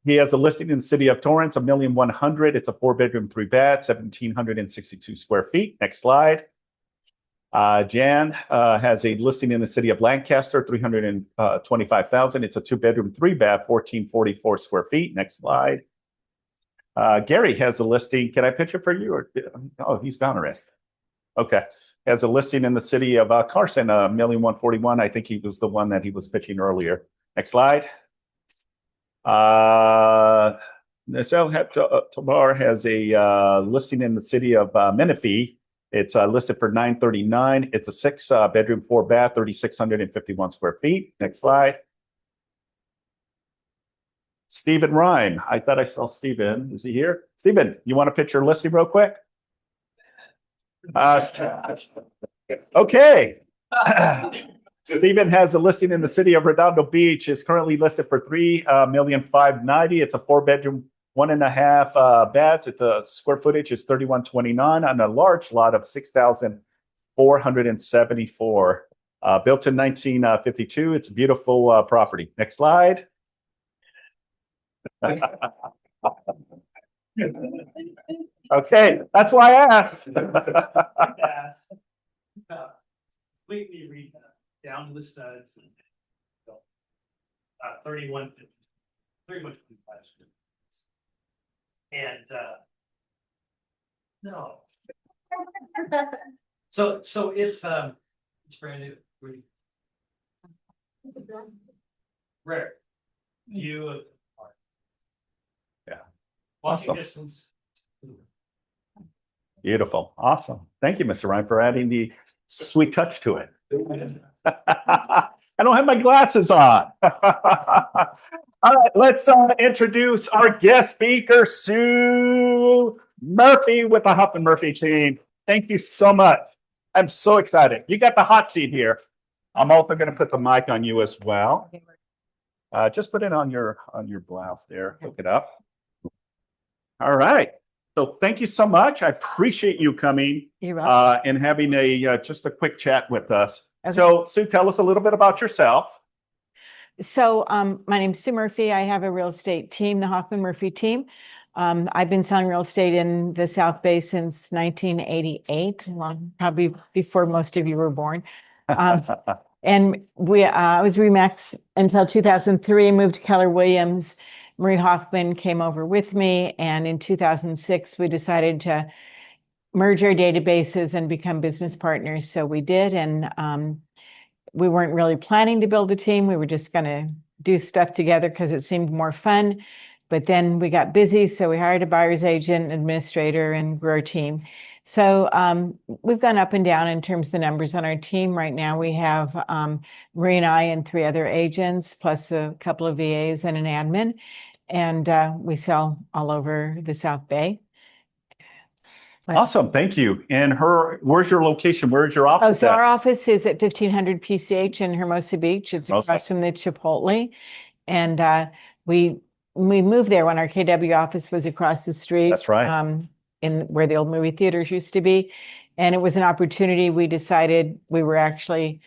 He has a listing in the city of Torrance, 1,100,000. It's a 4-bedroom, 3-bath, 1,762 square feet. Next slide. Jan has a listing in the city of Lancaster, 325,000. It's a 2-bedroom, 3-bath, 1,444 square feet. Next slide. Gary has a listing. Can I pitch it for you? Or oh, he's gone already. Okay. Has a listing in the city of Carson, 1,141,000. I think he was the one that he was pitching earlier. Next slide. Michelle Tobar has a listing in the city of Menifee. It's listed for 939. It's a 6-bedroom, 4-bath, 3,651 square feet. Next slide. Stephen Rhyme. I thought I saw Stephen. Is he here? Stephen, you want to pitch your listing real quick? Okay. Stephen has a listing in the city of Redondo Beach. Is currently listed for $3,590,000. It's a 4-bedroom, 1.5 baths. It's a square footage is 3,129 on a large lot of 6,474. Built in 1952. It's a beautiful property. Next slide. Okay, that's why I asked. Completely read that down to the studs. 3150, 3125. And no. So it's brand new. Rare. You yeah. Walking Awesome. distance. Beautiful. Awesome. Thank you, Mr. Ryan, for adding the sweet touch to it. I don't have my glasses on. All right, let's introduce our guest speaker, Sue Murphy with the Huffman Murphy team. Thank you so much. I'm so excited. You got the hot seat here. I'm also going to put the mic on you as well. Just put it on your blouse there. Hook it up. All right. So thank you so much. I appreciate you coming and having just a quick chat with us. Okay. So Sue, tell us a little bit about yourself. So my name's Sue Murphy. I have a real estate team, the Huffman Murphy team. I've been selling real estate in the South Bay since 1988, probably before most of you were born. And I was RE/MAX until 2003. I moved to Keller Williams. Marie Hoffman came over with me, and in 2006, we decided to merge our databases and become business partners. So we did, and we weren't really planning to build a team. We were just going to do stuff together because it seemed more fun. But then we got busy, so we hired a buyer's agent, administrator, and grew our team. So we've gone up and down in terms of the numbers on our team. Right now we have Marie and I and 3 other agents, plus a couple of VAs and an admin. And we sell all over the South Bay. Awesome, thank you. And where's your location? Where's your office? Oh, so our office is at 1500 PCH in Hermosa Beach. It's across from the Chipotle. And we moved there when our KW office was across the street. That's right. In where the old movie theaters used to be. And it was an opportunity. We decided we were actually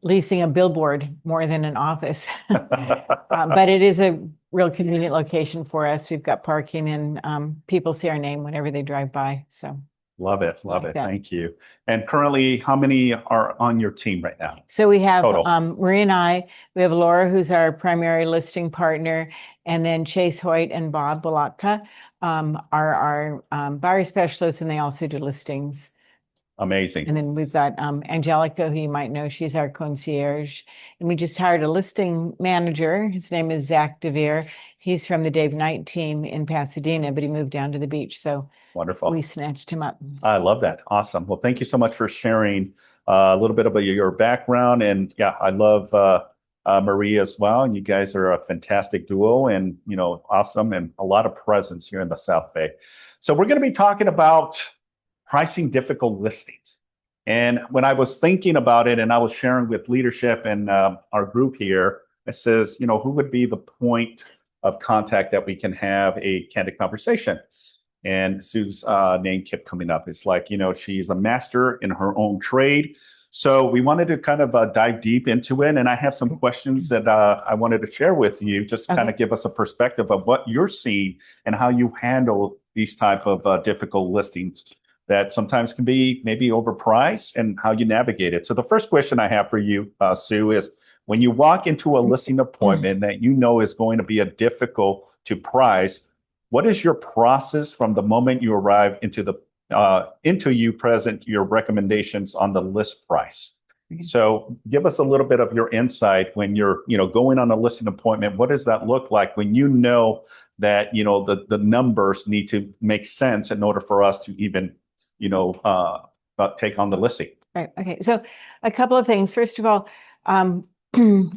leasing a billboard more than an office. But it is a real convenient location for us. We've got parking, and people see our name whenever they drive by. So love it. Thank you. And currently, how many are on your team right now? So we have Marie and I. We have Laura, who's our primary listing partner, and then Chase Hoyt and Bob Balatka are our buyer specialists, and they also do listings. Amazing. And then we've got Angelica, who you might know. She's our concierge. And we just hired a listing manager. His name is Zach DeVere. He's from the Dave Knight team in Pasadena, but he moved down to the beach. So wonderful. We snatched him up. I love that. Awesome. Well, thank you so much for sharing a little bit about your background. And yeah, I love Maria as well. And you guys are a fantastic duo and, awesome and a lot of presence here in the South Bay. So we're going to be talking about pricing difficult listings. And when I was thinking about it and I was sharing with leadership and our group here, it says, who would be the point of contact that we can have a candid conversation? And Sue's name kept coming up. It's like, she's a master in her own trade. So we wanted to kind of dive deep into it. And I have some questions that I wanted to share with you, just to kind of give us a perspective of what you're seeing and how you handle these type of difficult listings that sometimes can be maybe overpriced and how you navigate it. So the first question I have for you, Sue, is when you walk into a listing appointment that is going to be a difficult to price, what is your process from the moment you arrive into you present your recommendations on the list price? So give us a little bit of your insight when you're, going on a listing appointment. What does that look like when that, the numbers need to make sense in order for us to even, take on the listing? Right. Okay. So a couple of things. First of all,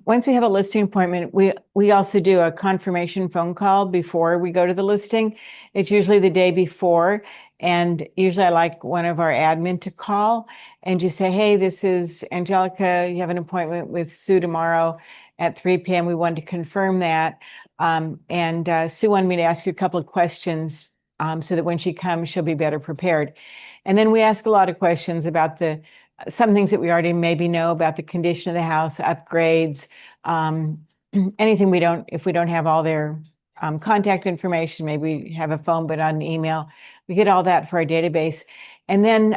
once we have a listing appointment, we also do a confirmation phone call before we go to the listing. It's usually the day before. And usually I like one of our admin to call and just say, hey, this is Angelica. You have an appointment with Sue tomorrow at 3 p.m. We wanted to confirm that. Sue wanted me to ask you a couple of questions so that when she comes, she'll be better prepared. And then we ask a lot of questions about some things that we already maybe know about the condition of the house, upgrades, anything if we don't have all their contact information, maybe we have a phone but not an email. We get all that for our database. And then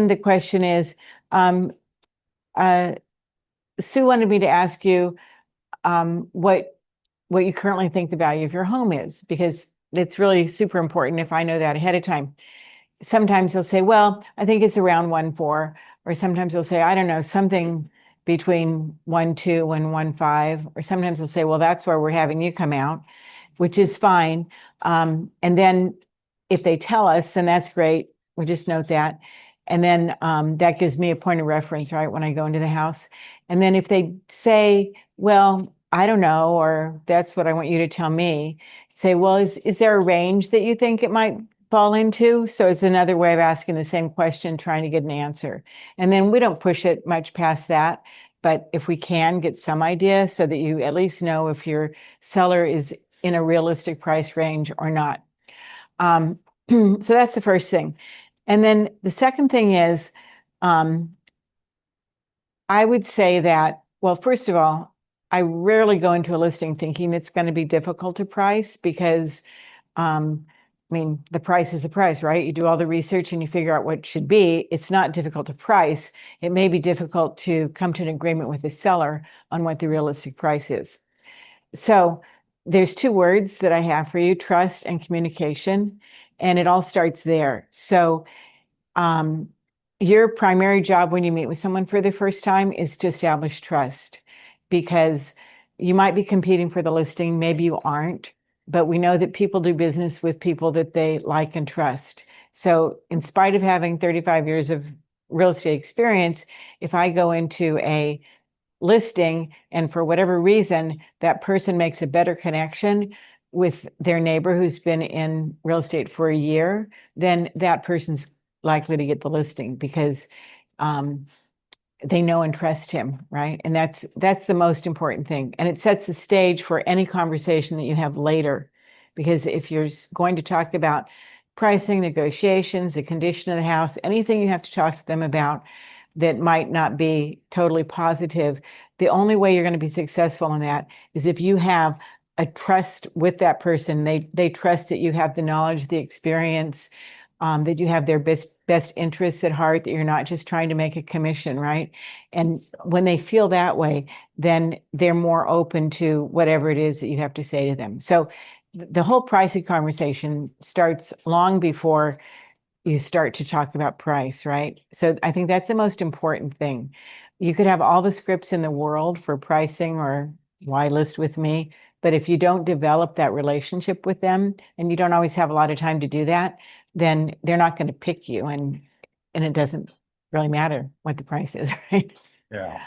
the question is, Sue wanted me to ask you what you currently think the value of your home is, because it's really super important if I know that ahead of time. Sometimes they'll say, well, I think it's around 1.4, or sometimes they'll say, I don't know, something between 1.2 and 1.5, or sometimes they'll say, well, that's where we're having you come out, which is fine. And then if they tell us, then that's great. We just note that. And then that gives me a point of reference, right, when I go into the house. And then if they say, well, I don't know, or that's what I want you to tell me, say, well, is there a range that you think it might fall into? So it's another way of asking the same question, trying to get an answer. And then we don't push it much past that. But if we can get some idea so that you at least know if your seller is in a realistic price range or not. So that's the first thing. And then the second thing is, I would say that, well, first of all, I rarely go into a listing thinking it's going to be difficult to price because, the price is the price, right? You do all the research and you figure out what it should be. It's not difficult to price. It may be difficult to come to an agreement with the seller on what the realistic price is. So there's two words that I have for you: trust and communication. And it all starts there. So your primary job when you meet with someone for the first time is to establish trust, because you might be competing for the listing, maybe you aren't, but we know that people do business with people that they like and trust. So in spite of having 35 years of real estate experience, if I go into a listing and for whatever reason, that person makes a better connection with their neighbor who's been in real estate for a year, then that person's likely to get the listing because they know and trust him, right? And that's the most important thing. And it sets the stage for any conversation that you have later. Because if you're going to talk about pricing, negotiations, the condition of the house, anything you have to talk to them about that might not be totally positive, the only way you're going to be successful in that is if you have a trust with that person. They trust that you have the knowledge, the experience, that you have their best interests at heart, that you're not just trying to make a commission, right? And when they feel that way, then they're more open to whatever it is that you have to say to them. So the whole pricing conversation starts long before you start to talk about price, right? So I think that's the most important thing. You could have all the scripts in the world for pricing or why list with me, but if you don't develop that relationship with them, and you don't always have a lot of time to do that, then they're not going to pick you, and it doesn't really matter what the price is, right? Yeah.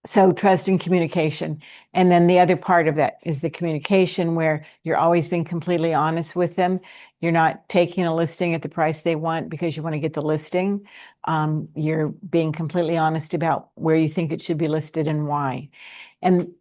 So trust and communication. And then the other part of that is the communication where you're always being completely honest with them. You're not taking a listing at the price they want because you want to get the listing. You're being completely honest about where you think it should be listed and why. And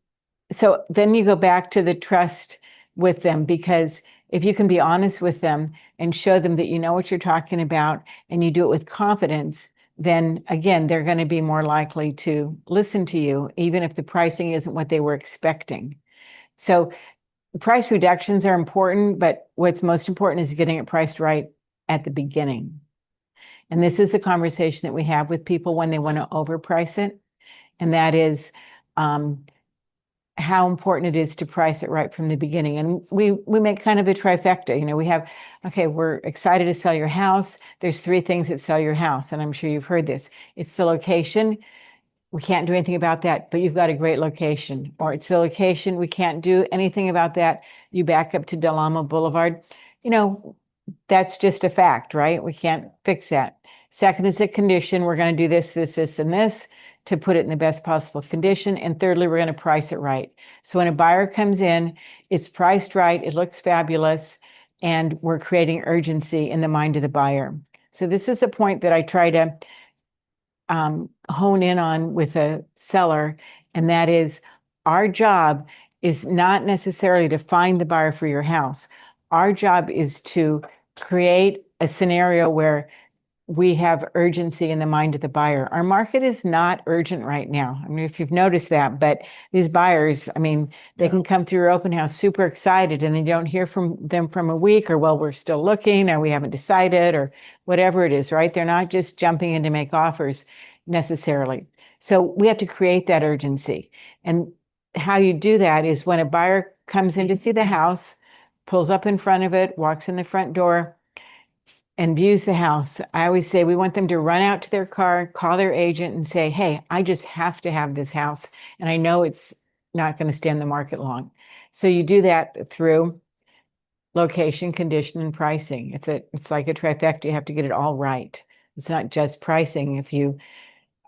so then you go back to the trust with them, because if you can be honest with them and show them that you know what you're talking about and you do it with confidence, then again, they're going to be more likely to listen to you, even if the pricing isn't what they were expecting. So price reductions are important, but what's most important is getting it priced right at the beginning. And this is a conversation that we have with people when they want to overprice it. And that is how important it is to price it right from the beginning. And we make kind of a trifecta. You know, we have, okay, we're excited to sell your house. There's 3 things that sell your house. And I'm sure you've heard this. It's the location. We can't do anything about that, but you've got a great location. Or it's the location. We can't do anything about that. You back up to Del Amo Boulevard. You know, that's just a fact, right? We can't fix that. Second is the condition. We're going to do this, this, this, and this to put it in the best possible condition. And thirdly, we're going to price it right. So when a buyer comes in, it's priced right, it looks fabulous, and we're creating urgency in the mind of the buyer. So this is the point that I try to hone in on with a seller, and that is our job is not necessarily to find the buyer for your house. Our job is to create a scenario where we have urgency in the mind of the buyer. Our market is not urgent right now. I mean, if you've noticed that, but these buyers, I mean, they can come through your open house super excited and they don't hear from them from a week, or, well, we're still looking, or we haven't decided, or whatever it is, right? They're not just jumping in to make offers necessarily. So we have to create that urgency. And how you do that is when a buyer comes in to see the house, pulls up in front of it, walks in the front door, and views the house. I always say we want them to run out to their car, call their agent and say, hey, I just have to have this house. And I know it's not going to stay on the market long. So you do that through location, condition, and pricing. It's like a trifecta. You have to get it all right. It's not just pricing. If you,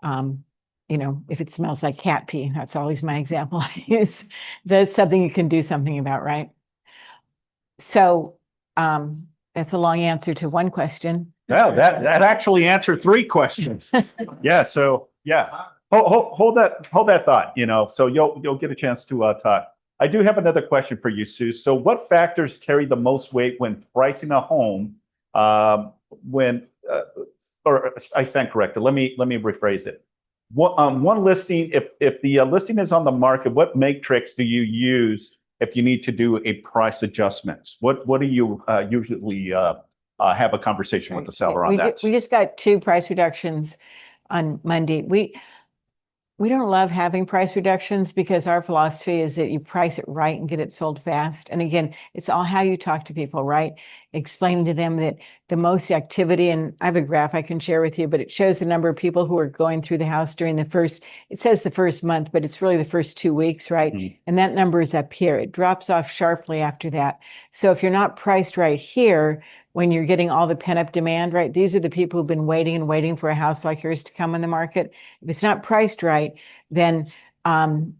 you know, if it smells like cat pee, that's always my example I use. That's something you can do something about, right? So, that's a long answer to one question. Yeah, that actually answered 3 questions. Yeah, so yeah. Hold that thought, you know, so you'll get a chance to talk. I do have another question for you, Sue. So what factors carry the most weight when pricing a home, or I stand corrected. Let me rephrase it. One listing, if the listing is on the market, what matrix do you use if you need to do a price adjustment? What do you usually have a conversation with the seller on that? We just got 2 price reductions on Monday. We don't love having price reductions because our philosophy is that you price it right and get it sold fast. And again, it's all how you talk to people, right? Explain to them that the most activity, and I have a graph I can share with you, but it shows the number of people who are going through the house during it says the first month, but it's really the first 2 weeks, right? Mm-hmm. And that number is up here. It drops off sharply after that. So if you're not priced right here, when you're getting all the pent up demand, right? These are the people who've been waiting and waiting for a house like yours to come on the market. If it's not priced right, then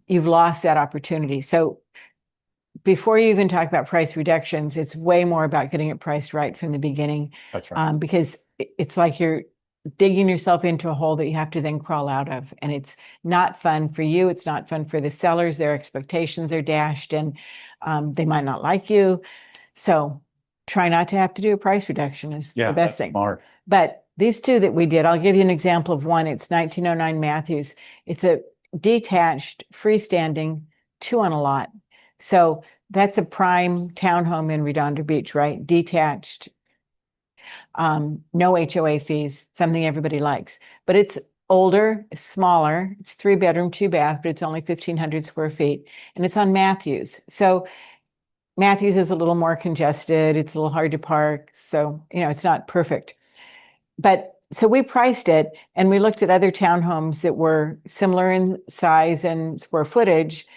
you've lost that opportunity. So before you even talk about price reductions, it's way more about getting it priced right from the beginning. That's right. Because it's like you're digging yourself into a hole that you have to then crawl out of. And it's not fun for you. It's not fun for the sellers. Their expectations are dashed and they might not like you. So try not to have to do a price reduction is the best thing. Smart. But these 2 that we did, I'll give you an example of one. It's 1909 Matthews. It's a detached, freestanding 2 on a lot. So that's a prime townhome in Redondo Beach, right? Detached, no HOA fees, something everybody likes. But it's older, smaller. It's 3 bedroom, 2 bath, but it's only 1,500 square feet. And it's on Matthews. So Matthews is a little more congested. It's a little hard to park. So, you know, it's not perfect. But so we priced it and we looked at other townhomes that were similar in size and square footage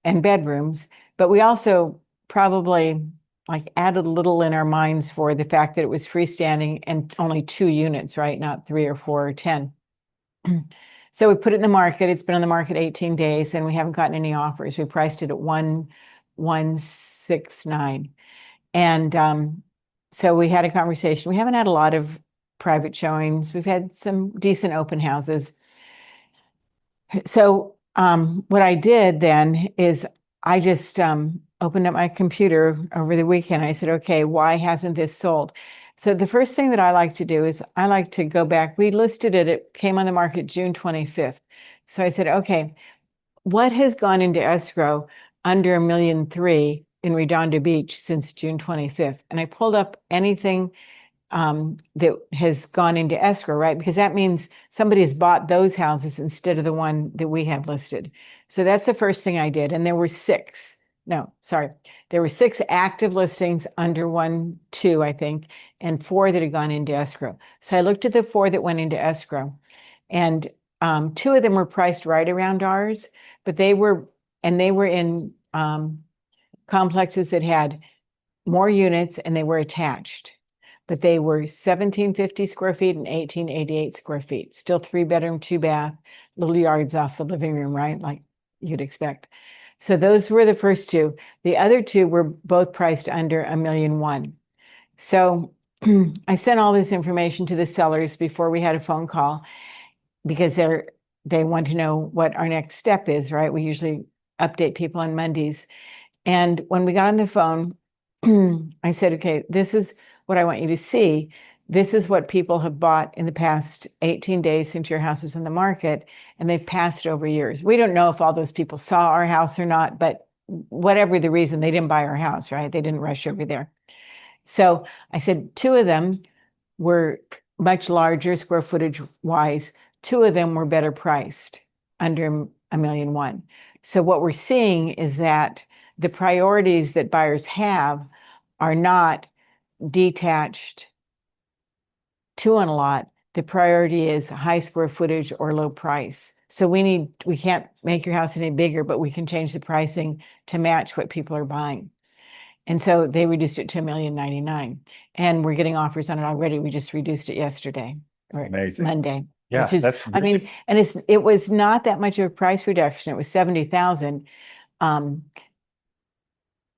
and bedrooms. But we also probably like added a little in our minds for the fact that it was freestanding and only 2 units, right? Not 3 or 4 or 10. So we put it in the market. It's been on the market 18 days and we haven't gotten any offers. We priced it at 1,169. And so we had a conversation. We haven't had a lot of private showings. We've had some decent open houses. So what I did then is I just opened up my computer over the weekend. I said, okay, why hasn't this sold? So the first thing that I like to do is I like to go back. We listed it, it came on the market June 25th. So I said, okay, what has gone into escrow under $1.3 million in Redondo Beach since June 25th? And I pulled up anything that has gone into escrow, right? Because that means somebody has bought those houses instead of the one that we have listed. So that's the first thing I did. And there were six active listings under 1.2, I think, and 4 that had gone into escrow. So I looked at the 4 that went into escrow, and 2 of them were priced right around ours, but they were in complexes that had more units and they were attached. But they were 1,750 square feet and 1,888 square feet. Still 3-bedroom, 2-bath, little yards off the living room, right? Like you'd expect. So those were the first 2. The other 2 were both priced under $1.1 million. So I sent all this information to the sellers before we had a phone call because they want to know what our next step is, right? We usually update people on Mondays. And when we got on the phone, I said, okay, this is what I want you to see. This is what people have bought in the past 18 days since your house is in the market, and they've passed over years. We don't know if all those people saw our house or not, but whatever the reason, they didn't buy our house, right? They didn't rush over there. So I said 2 of them were much larger square footage wise. 2 of them were better priced, under $1.1 million. So what we're seeing is that the priorities that buyers have are not detached 2 on a lot. The priority is high square footage or low price. So we can't make your house any bigger, but we can change the pricing to match what people are buying. And so they reduced it to $1.099 million, and we're getting offers on it already. We just reduced it yesterday or Amazing. Monday. Yeah, which is, that's I mean, and it was not that much of a price reduction. It was $70,000.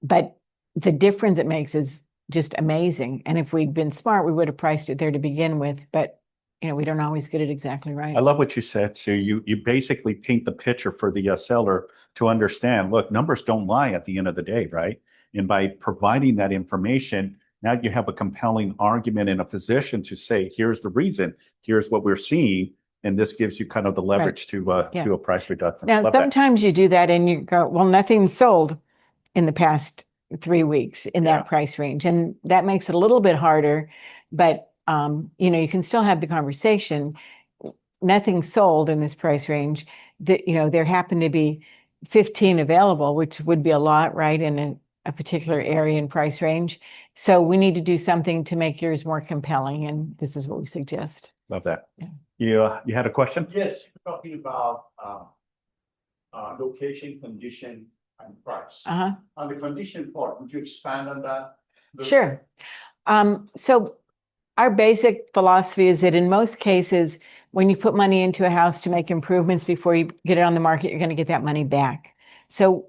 But the difference it makes is just amazing. And if we'd been smart, we would have priced it there to begin with. But we don't always get it exactly right. I love what you said, Sue. You basically paint the picture for the seller to understand, look, numbers don't lie at the end of the day, right? And by providing that information, now you have a compelling argument in a position to say, here's the reason, here's what we're seeing. And this gives you kind of the leverage to do a price reduction. Now, sometimes you do that and you go, well, nothing sold in the past 3 weeks in that price range. And that makes it a little bit harder, but you can still have the conversation. Nothing sold in this price range. There happen to be 15 available, which would be a lot, right, in a particular area and price range. So we need to do something to make yours more compelling, and this is what we suggest. Love that. Yeah. You had a question? Yes, you're talking about location, condition, and price. On the condition part, would you expand on that? Sure. So our basic philosophy is that in most cases, when you put money into a house to make improvements before you get it on the market, you're going to get that money back. So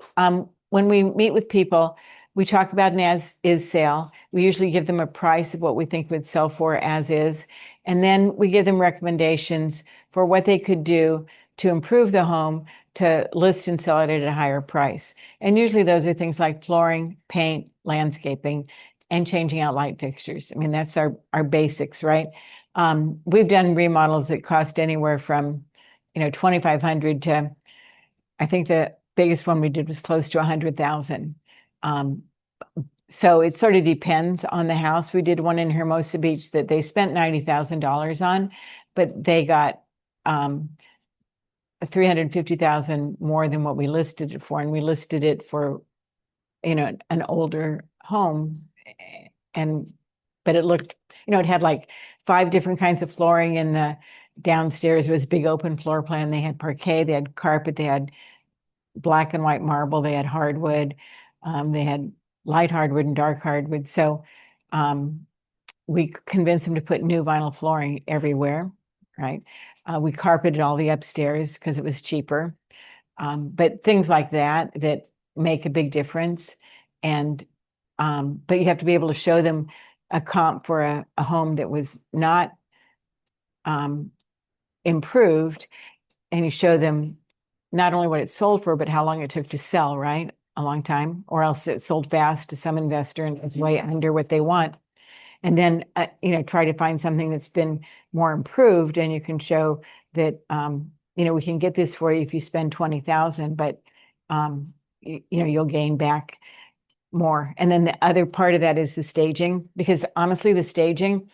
when we meet with people, we talk about an as-is sale. We usually give them a price of what we think would sell for as is. And then we give them recommendations for what they could do to improve the home, to list and sell it at a higher price. And usually those are things like flooring, paint, landscaping, and changing out light fixtures. I mean, that's our basics, right? We've done remodels that cost anywhere from, $2,500 to, I think the biggest one we did was close to $100,000. So it sort of depends on the house. We did one in Hermosa Beach that they spent $90,000 on, but they got $350,000 more than what we listed it for, and we listed it for, an older home, but it looked, it had like 5 different kinds of flooring in the downstairs. It was a big open floor plan. They had parquet, they had carpet, they had black and white marble, they had hardwood, they had light hardwood and dark hardwood. So we convinced them to put new vinyl flooring everywhere, right? We carpeted all the upstairs because it was cheaper. But things like that that make a big difference. And but you have to be able to show them a comp for a home that was not improved, and you show them not only what it sold for, but how long it took to sell, right? A long time, or else it sold fast to some investor and it's way under what they want. And then, try to find something that's been more improved, and you can show that, we can get this for you if you spend 20,000, but, you'll gain back more. And then the other part of that is the staging, because honestly, the staging,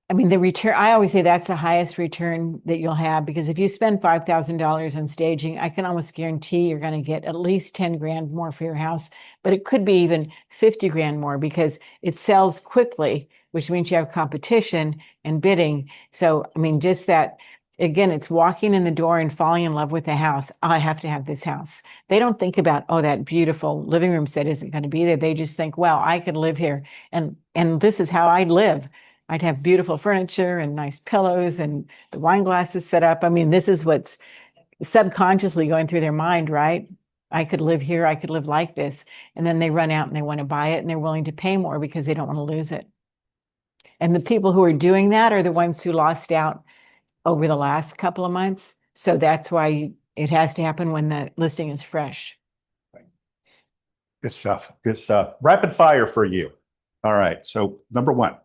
I mean, the return, I always say that's the highest return that you'll have, because if you spend $5,000 on staging, I can almost guarantee you're going to get at least 10 grand more for your house, but it could be even 50 grand more because it sells quickly, which means you have competition and bidding. So, I mean, just that, again, it's walking in the door and falling in love with the house. Oh, I have to have this house. They don't think about, oh, that beautiful living room set isn't going to be there. They just think, well, I could live here, and this is how I'd live. I'd have beautiful furniture and nice pillows and the wine glasses set up. I mean, this is what's subconsciously going through their mind, right? I could live here. I could live like this. And then they run out and they want to buy it, and they're willing to pay more because they don't want to lose it. And the people who are doing that are the ones who lost out over the last couple of months. So that's why it has to happen when the listing is fresh. Good stuff. Good stuff. Rapid fire for you. All right. So number one,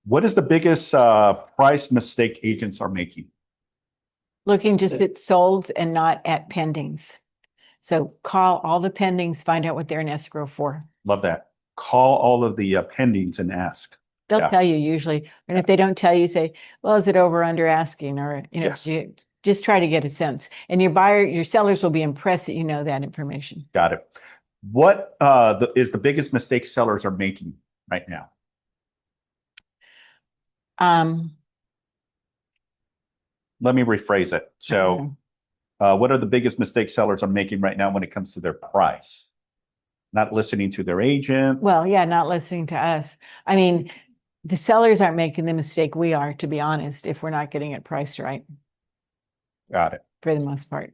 what is the biggest price mistake agents are making? Looking just at solds and not at pendings. So call all the pendings, find out what they're in escrow for. Love that. Call all of the pendings and ask. They'll tell you usually. And if they don't tell you, say, well, is it over under asking? Or, just try to get a sense. And your sellers will be impressed that you know that information. Got it. What is the biggest mistake sellers are making right now? Let me rephrase it. So, what are the biggest mistakes sellers are making right now when it comes to their price? Not listening to their agents. Well, yeah, not listening to us. I mean, the sellers aren't making the mistake we are, to be honest, if we're not getting it priced right. Got it. For the most part.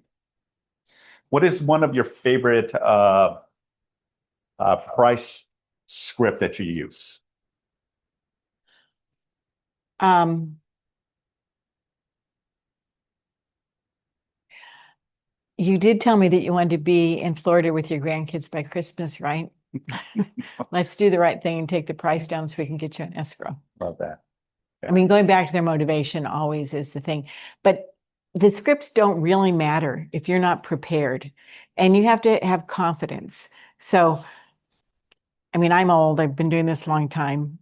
What is one of your favorite price script that you use? You did tell me that you wanted to be in Florida with your grandkids by Christmas, right? Let's do the right thing and take the price down so we can get you an escrow. Love that. I mean, going back to their motivation always is the thing, but the scripts don't really matter if you're not prepared, and you have to have confidence. So, I mean, I'm old, I've been doing this a long time.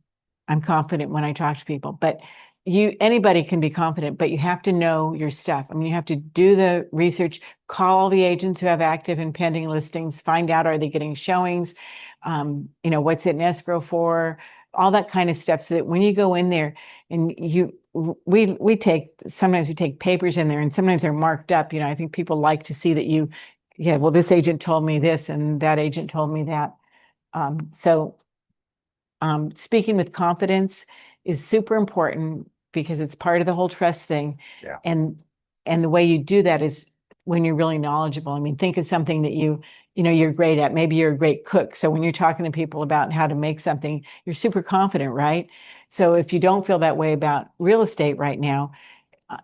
I'm confident when I talk to people, but anybody can be confident, but you have to know your stuff. I mean, you have to do the research, call the agents who have active and pending listings, find out, are they getting showings? What's it in escrow for? All that kind of stuff, so that when you go in there and sometimes we take papers in there, and sometimes they're marked up. I think people like to see that well, this agent told me this and that agent told me that. Speaking with confidence is super important, because it's part of the whole trust thing. Yeah. And the way you do that is when you're really knowledgeable. I mean, think of something that you're great at. Maybe you're a great cook. So when you're talking to people about how to make something, you're super confident, right? So if you don't feel that way about real estate right now,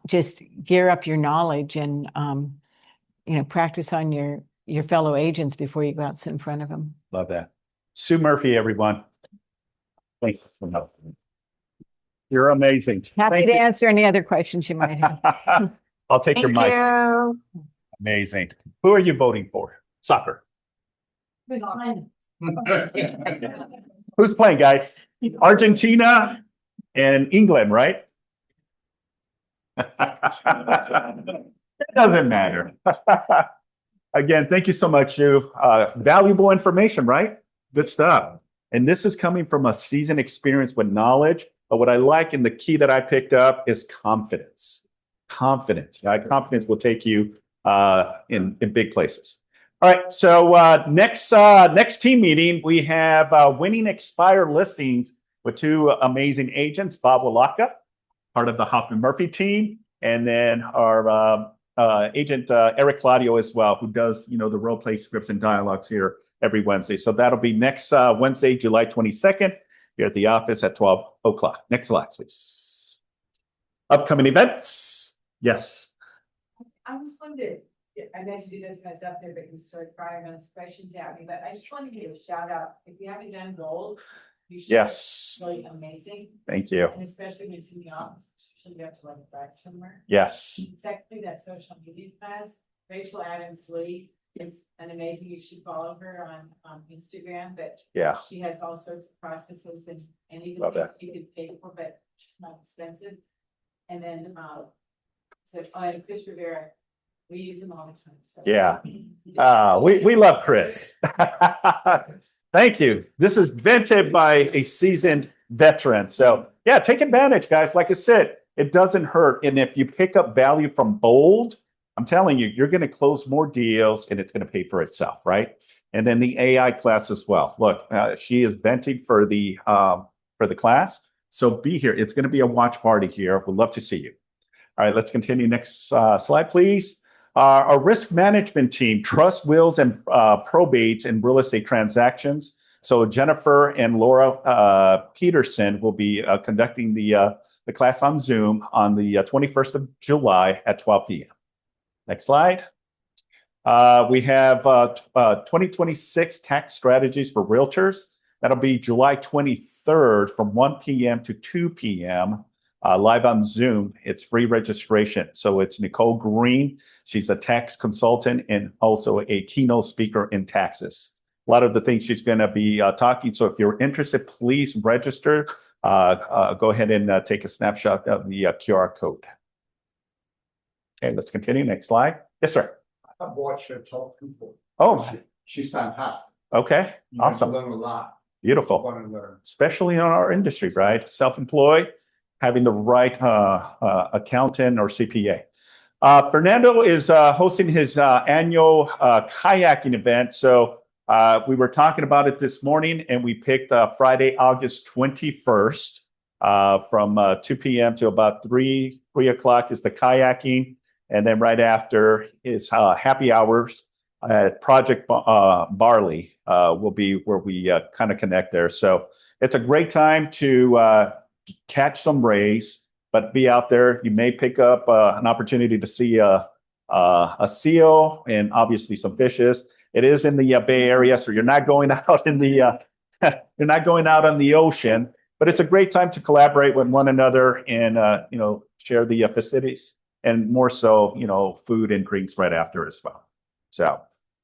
just gear up your knowledge and, practice on your fellow agents before you go out and sit in front of them. Love that. Sue Murphy, everyone. Thank you for helping. You're amazing. Happy to answer any other questions you might have. I'll take your mic. Amazing. Who are you voting for? Soccer. Who's playing, guys? Argentina and England, right? It doesn't matter. Again, thank you so much, Sue. Valuable information, right? Good stuff. And this is coming from a seasoned experience with knowledge. But what I like, and the key that I picked up, is confidence. Confidence. Confidence will take you in big places. All right. So next team meeting, we have winning expired listings with two amazing agents, Bob Walaka part of the Hoffman Murphy team, and then our agent Eric Claudio as well, who does the role play scripts and dialogues here every Wednesday. So that'll be next Wednesday, July 22nd, here at the office at 12 o'clock. Next slide, please. Upcoming events. Yes. I just wanted to, I meant to do this when I was up there, but you started firing those questions at me, but I just wanted to give a shout out. If you haven't done gold, you should. Yes. It's really amazing. Thank you. And especially when it's in the office, usually you have to like drive somewhere. Yes. Secondly, that social media class, Rachel Adams Lee is an amazing, you should follow her on Instagram, but Yeah. she has all sorts of processes and even Love things that. you can pay for, but she's not expensive. And then, and Chris Rivera, we use him all the time, so. Yeah. We love Chris. Thank you. This is vented by a seasoned veteran. So yeah, take advantage, guys. Like I said, it doesn't hurt. And if you pick up value from Bold, I'm telling you, you're going to close more deals and it's going to pay for itself, right? And then the AI class as well. Look, she is venting for the class. So be here. It's going to be a watch party here. We'd love to see you. All right, let's continue. Next slide, please. Our risk management team, trust, wills, and probates in real estate transactions. So Jennifer and Laura Peterson will be conducting the class on Zoom on the 21st of July at 12 p.m. Next slide. We have 2026 tax strategies for realtors. That'll be July 23rd from 1 p.m. to 2 p.m. Live on Zoom. It's free registration. So it's Nicole Green. She's a tax consultant and also a keynote speaker in taxes. A lot of the things she's going to be talking. So if you're interested, please register. Go ahead and take a snapshot of the QR code. Okay, let's continue. Next slide. Yes, sir. I've watched her talk before. Oh, She's fantastic. Okay, You have to awesome. learn a lot. Beautiful. Want to learn. Especially in our industry, right? Self-employed, having the right accountant or CPA. Fernando is hosting his annual kayaking event. So we were talking about it this morning, and we picked Friday, August 21st from 2 p.m. to about 3 o'clock is the kayaking. And then right after is happy hours at Project Barley will be where we kind of connect there. So it's a great time to catch some rays, but be out there. You may pick up an opportunity to see a seal and obviously some fishes. It is in the Bay Area, so you're not going out in the you're not going out on the ocean. But it's a great time to collaborate with one another and share the festivities, and more so food and drinks right after as well. So,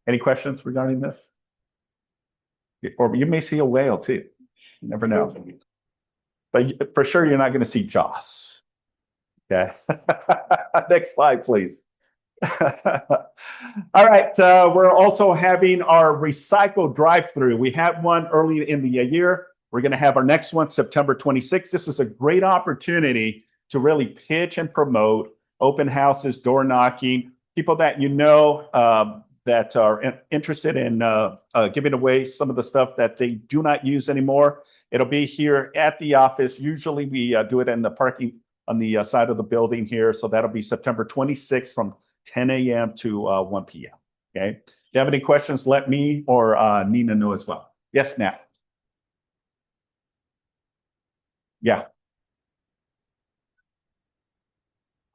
any questions regarding this? Or you may see a whale too. You never know. But for sure, you're not going to see Joss. Okay. Next slide, please. All right. We're also having our recycle drive-through. We had one early in the year. We're going to have our next one September 26th. This is a great opportunity to really pitch and promote open houses, door knocking, people that that are interested in giving away some of the stuff that they do not use anymore. It'll be here at the office. Usually we do it in the parking on the side of the building here. So that'll be September 26th from 10 a.m. to 1 p.m. Okay. If you have any questions, let me or Nina know as well. Yes, Nat. Yeah.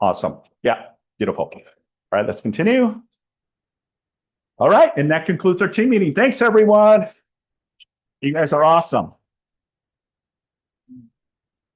Awesome. Yeah. Beautiful. All right, let's continue. All right. And that concludes our team meeting. Thanks, everyone. You guys are awesome.